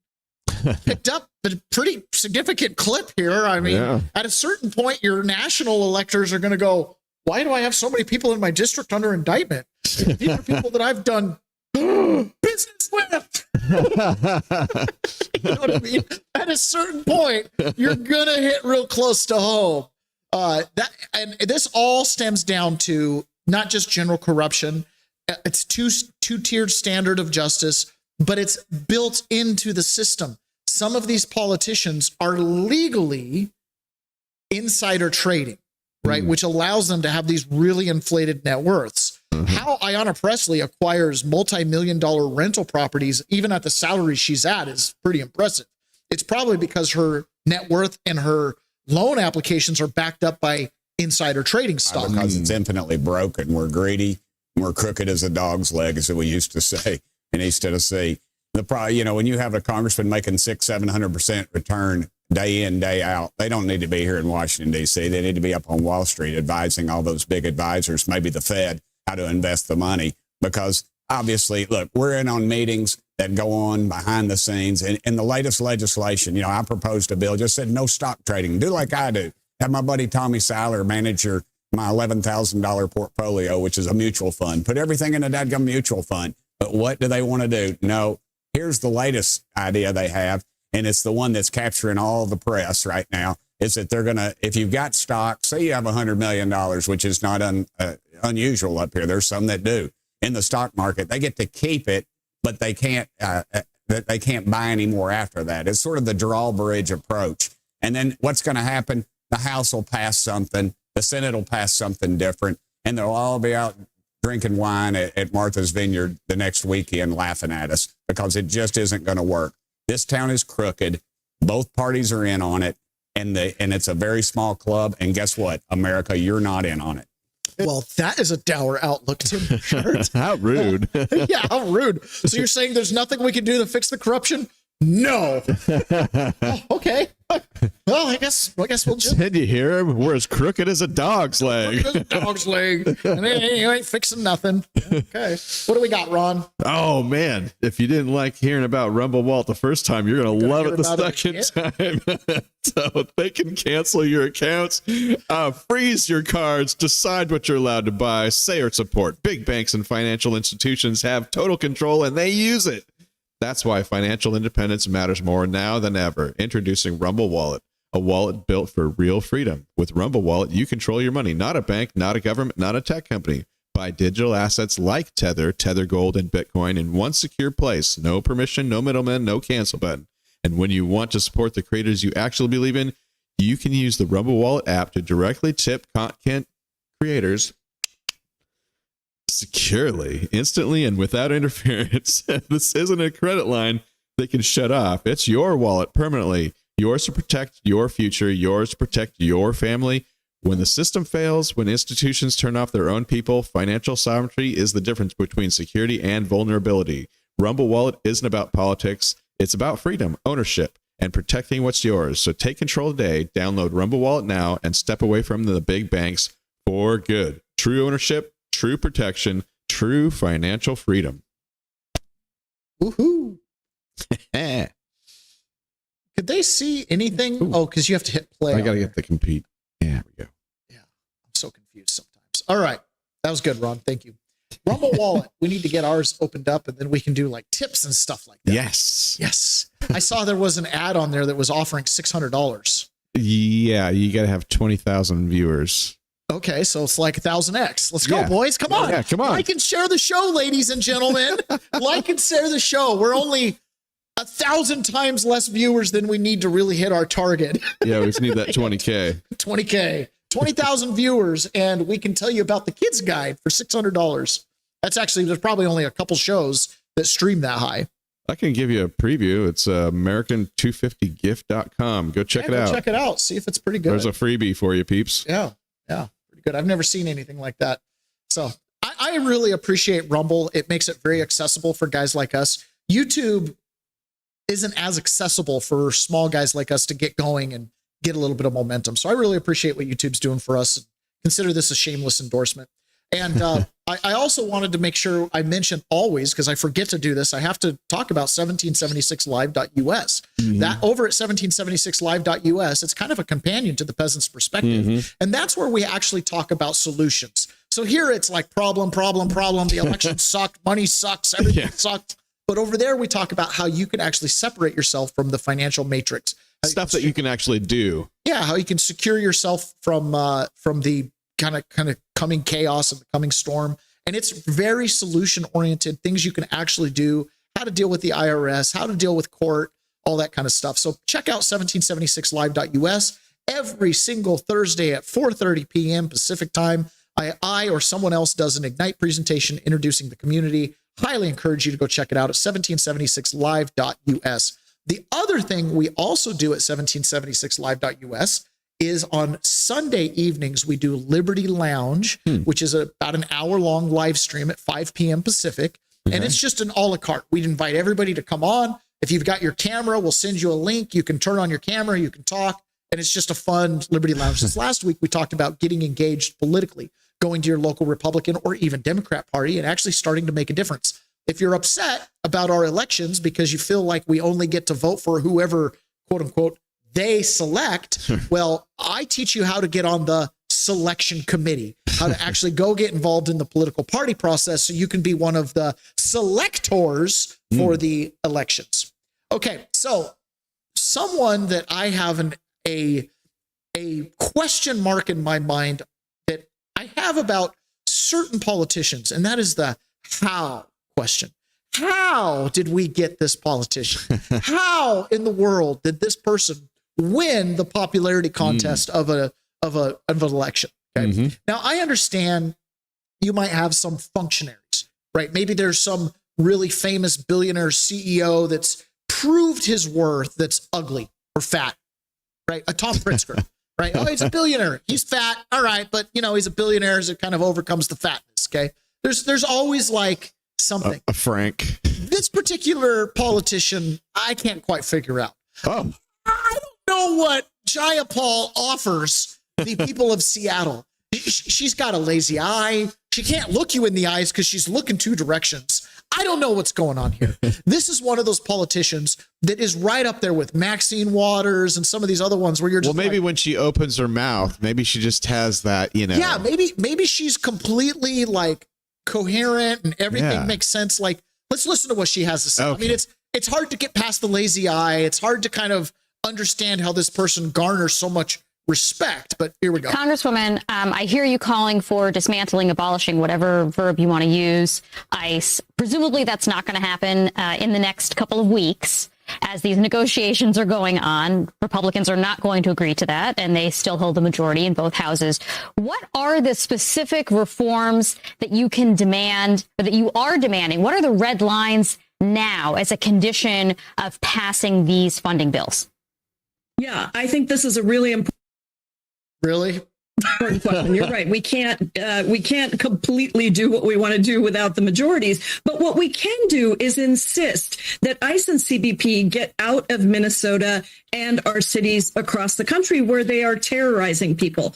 picked up at a pretty significant clip here. I mean, at a certain point, your national electors are going to go, why do I have so many people in my district under indictment? These are people that I've done business with. You know what I mean? At a certain point, you're going to hit real close to home. And this all stems down to not just general corruption. It's two-tiered standard of justice, but it's built into the system. Some of these politicians are legally insider trading, right? Which allows them to have these really inflated net worths. How Ayanna Pressley acquires multi-million-dollar rental properties, even at the salary she's at, is pretty impressive. It's probably because her net worth and her loan applications are backed up by insider trading stock. Because it's infinitely broken. We're greedy. We're crooked as a dog's leg, as we used to say in East Tennessee. When you have a congressman making 600-700% return day in, day out, they don't need to be here in Washington, D.C. They need to be up on Wall Street advising all those big advisors, maybe the Fed, how to invest the money. Because obviously, look, we're in on meetings that go on behind the scenes. And in the latest legislation, I proposed a bill, just said no stock trading. Do like I do. Have my buddy Tommy Siler manage my $11,000 portfolio, which is a mutual fund. Put everything in a dadgum mutual fund. But what do they want to do? No. Here's the latest idea they have, and it's the one that's capturing all the press right now, is that they're going to, if you've got stock, say you have $100 million, which is not unusual up here. There's some that do. In the stock market, they get to keep it, but they can't buy any more after that. It's sort of the drawbridge approach. And then what's going to happen? The House will pass something. The Senate will pass something different, and they'll all be out drinking wine at Martha's Vineyard the next weekend laughing at us because it just isn't going to work. This town is crooked. Both parties are in on it, and it's a very small club. And guess what? America, you're not in on it. Well, that is a dour outlook, Tim Shirt. How rude. Yeah, how rude. So you're saying there's nothing we can do to fix the corruption? No. Oh, okay. Well, I guess we'll just Did you hear him? We're as crooked as a dog's leg. dog's leg. And you ain't fixing nothing. Okay. What do we got, Ron? Oh man, if you didn't like hearing about Rumble Wallet the first time, you're gonna love it the second time. So they can cancel your accounts, freeze your cards, decide what you're allowed to buy, say or support. Big banks and financial institutions have total control and they use it. That's why financial independence matters more now than ever. Introducing Rumble Wallet, a wallet built for real freedom. With Rumble Wallet, you control your money, not a bank, not a government, not a tech company. Buy digital assets like Tether, Tether Gold, and Bitcoin in one secure place. No permission, no middleman, no cancel button. And when you want to support the creators you actually believe in, you can use the Rumble Wallet app to directly tip content creators securely, instantly, and without interference. This isn't a credit line they can shut off. It's your wallet permanently. Yours to protect your future, yours to protect your family. When the system fails, when institutions turn off their own people, financial sovereignty is the difference between security and vulnerability. Rumble Wallet isn't about politics. It's about freedom, ownership, and protecting what's yours. So take control today. Download Rumble Wallet now and step away from the big banks for good. True ownership, true protection, true financial freedom. Woohoo. Could they see anything? Ooh. Oh, because you have to hit play. I got to get the compete. Yeah, there we go. Yeah, I'm so confused sometimes. All right. That was good, Ron. Thank you. Rumble Wallet. We need to get ours opened up and then we can do like tips and stuff like that. Yes. Yes. I saw there was an ad on there that was offering $600. Yeah, you got to have 20,000 viewers. Okay, so it's like 1,000x. Let's go, boys. Come on. Yeah, come on. Like and share the show, ladies and gentlemen. Like and share the show. We're only 1,000 times less viewers than we need to really hit our target. Yeah, we just need that 20K. 20K. 20,000 viewers, and we can tell you about the kids guide for $600. That's actually, there's probably only a couple shows that stream that high. I can give you a preview. It's American250gift.com. Go check it out. Check it out. See if it's pretty good. There's a freebie for you, peeps. Yeah. Pretty good. I've never seen anything like that. So I really appreciate Rumble. It makes it very accessible for guys like us. YouTube isn't as accessible for small guys like us to get going and get a little bit of momentum. So I really appreciate what YouTube's doing for us. Consider this a shameless endorsement. And I also wanted to make sure I mention always, because I forget to do this, I have to talk about 1776live.us. That over at 1776live.us, it's kind of a companion to the Peasants' Perspective. And that's where we actually talk about solutions. So here it's like problem. The election sucked, money sucks, everything sucked. But over there, we talk about how you can actually separate yourself from the financial matrix. Stuff that you can actually do. Yeah, how you can secure yourself from the kind of coming chaos and the coming storm. And it's very solution oriented, things you can actually do, how to deal with the IRS, how to deal with court, all that kind of stuff. So check out 1776live.us every single Thursday at 4:30 p.m. Pacific time. I or someone else does an Ignite presentation introducing the community. Highly encourage you to go check it out at 1776live.us. The other thing we also do at 1776live.us is on Sunday evenings, we do Liberty Lounge, which is about an hour-long live stream at 5 p.m. Pacific. And it's just an a la carte. We'd invite everybody to come on. If you've got your camera, we'll send you a link. You can turn on your camera, you can talk, and it's just a fun Liberty Lounge. This last week, we talked about getting engaged politically, going to your local Republican or even Democrat party and actually starting to make a difference. If you're upset about our elections because you feel like we only get to vote for whoever, quote unquote, they select, well, I teach you how to get on the selection committee, how to actually go get involved in the political party process so you can be one of the selectors for the elections. Okay, so someone that I have a question mark in my mind that I have about certain politicians, and that is the how question. How did we get this politician? How in the world did this person win the popularity contest of an election? Okay. Now I understand you might have some functionaries, right? Maybe there's some really famous billionaire CEO that's proved his worth that's ugly or fat, right? A Tom Pritzker, right? Oh, he's a billionaire. He's fat. All right. But he's a billionaire, so it kind of overcomes the fatness. Okay. There's always like something. A Frank. This particular politician, I can't quite figure out. Oh. I don't know what Jayapal offers the people of Seattle. She's got a lazy eye. She can't look you in the eyes because she's looking two directions. I don't know what's going on here. This is one of those politicians that is right up there with Maxine Waters and some of these other ones where you're just maybe when she opens her mouth, maybe she just has that, you know. Yeah, maybe she's completely like coherent and everything makes sense. Like, let's listen to what she has to say. Okay. I mean, it's hard to get past the lazy eye. It's hard to kind of understand how this person garners so much respect, but here we go. Congresswoman, I hear you calling for dismantling, abolishing, whatever verb you want to use, ICE. Presumably that's not going to happen in the next couple of weeks as these negotiations are going on. Republicans are not going to agree to that, and they still hold the majority in both houses. What are the specific reforms that you can demand, or that you are demanding? What are the red lines now as a condition of passing these funding bills? Yeah, I think this is a really important question. You're right. We can't completely do what we want to do without the majorities. But what we can do is insist that ICE and CBP get out of Minnesota and our cities across the country where they are terrorizing people.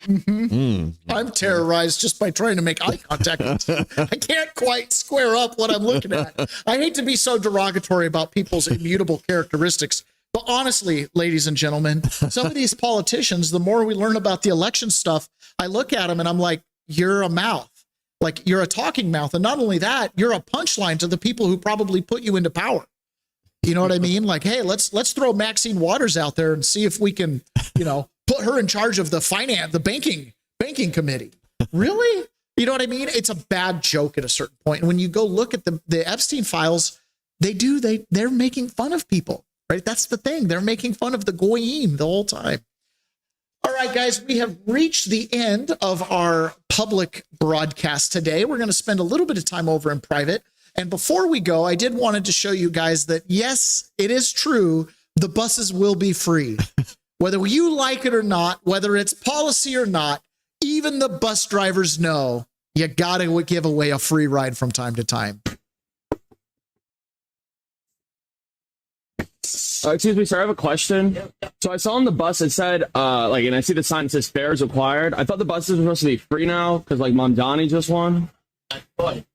I'm terrorized just by trying to make eye contact. I can't quite square up what I'm looking at. I hate to be so derogatory about people's immutable characteristics. But honestly, ladies and gentlemen, some of these politicians, the more we learn about the election stuff, I look at them and I'm like, you're a mouth. Like, you're a talking mouth. And not only that, you're a punchline to the people who probably put you into power. You know what I mean? Like, hey, let's throw Maxine Waters out there and see if we can, put her in charge of the banking committee. Really? You know what I mean? It's a bad joke at a certain point. And when you go look at the Epstein files, they're making fun of people. Right? That's the thing. They're making fun of the goyim the whole time. All right, guys, we have reached the end of our public broadcast today. We're going to spend a little bit of time over in private. And before we go, I did wanted to show you guys that, yes, it is true. The buses will be free. Whether you like it or not, whether it's policy or not, even the bus drivers know you got to give away a free ride from time to time. Excuse me, sir, I have a question. So I saw on the bus it said, and I see the sign that says fares required. I thought the buses were supposed to be free now because, Mamdani just won.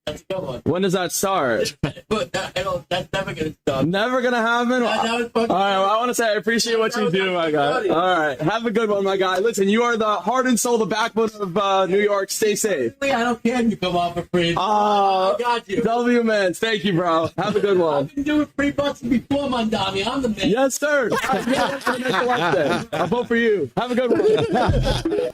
That's a good one. When does that start? That's never going to stop. Never going to happen? All right, well, I want to say I appreciate what you do, my guy. All right, have a good one, my guy. Listen, you are the heart and soul, the backbone of New York. Stay safe. I don't care if you come off for free. I got you. W man, thank you, bro. Have a good one. I've been doing free buses before, Mandami. I'm the man. Yes, sir. I'll vote for you. Have a good one.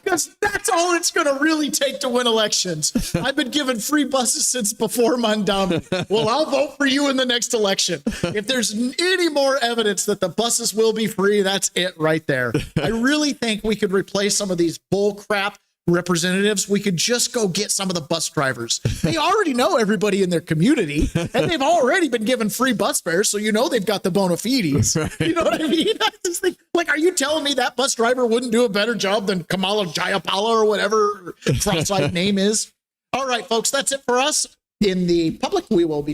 Because that's all it's going to really take to win elections. I've been given free buses since before Mandami. Well, I'll vote for you in the next election. If there's any more evidence that the buses will be free, that's it right there. I really think we could replace some of these bull crap representatives. We could just go get some of the bus drivers. They already know everybody in their community, and they've already been given free bus fares, so they've got the bona fides. You know what I mean? I just think, are you telling me that bus driver wouldn't do a better job than Kamala Jayapala or whatever her cross-eyed name is? All right, folks, that's it for us. In the public, we will be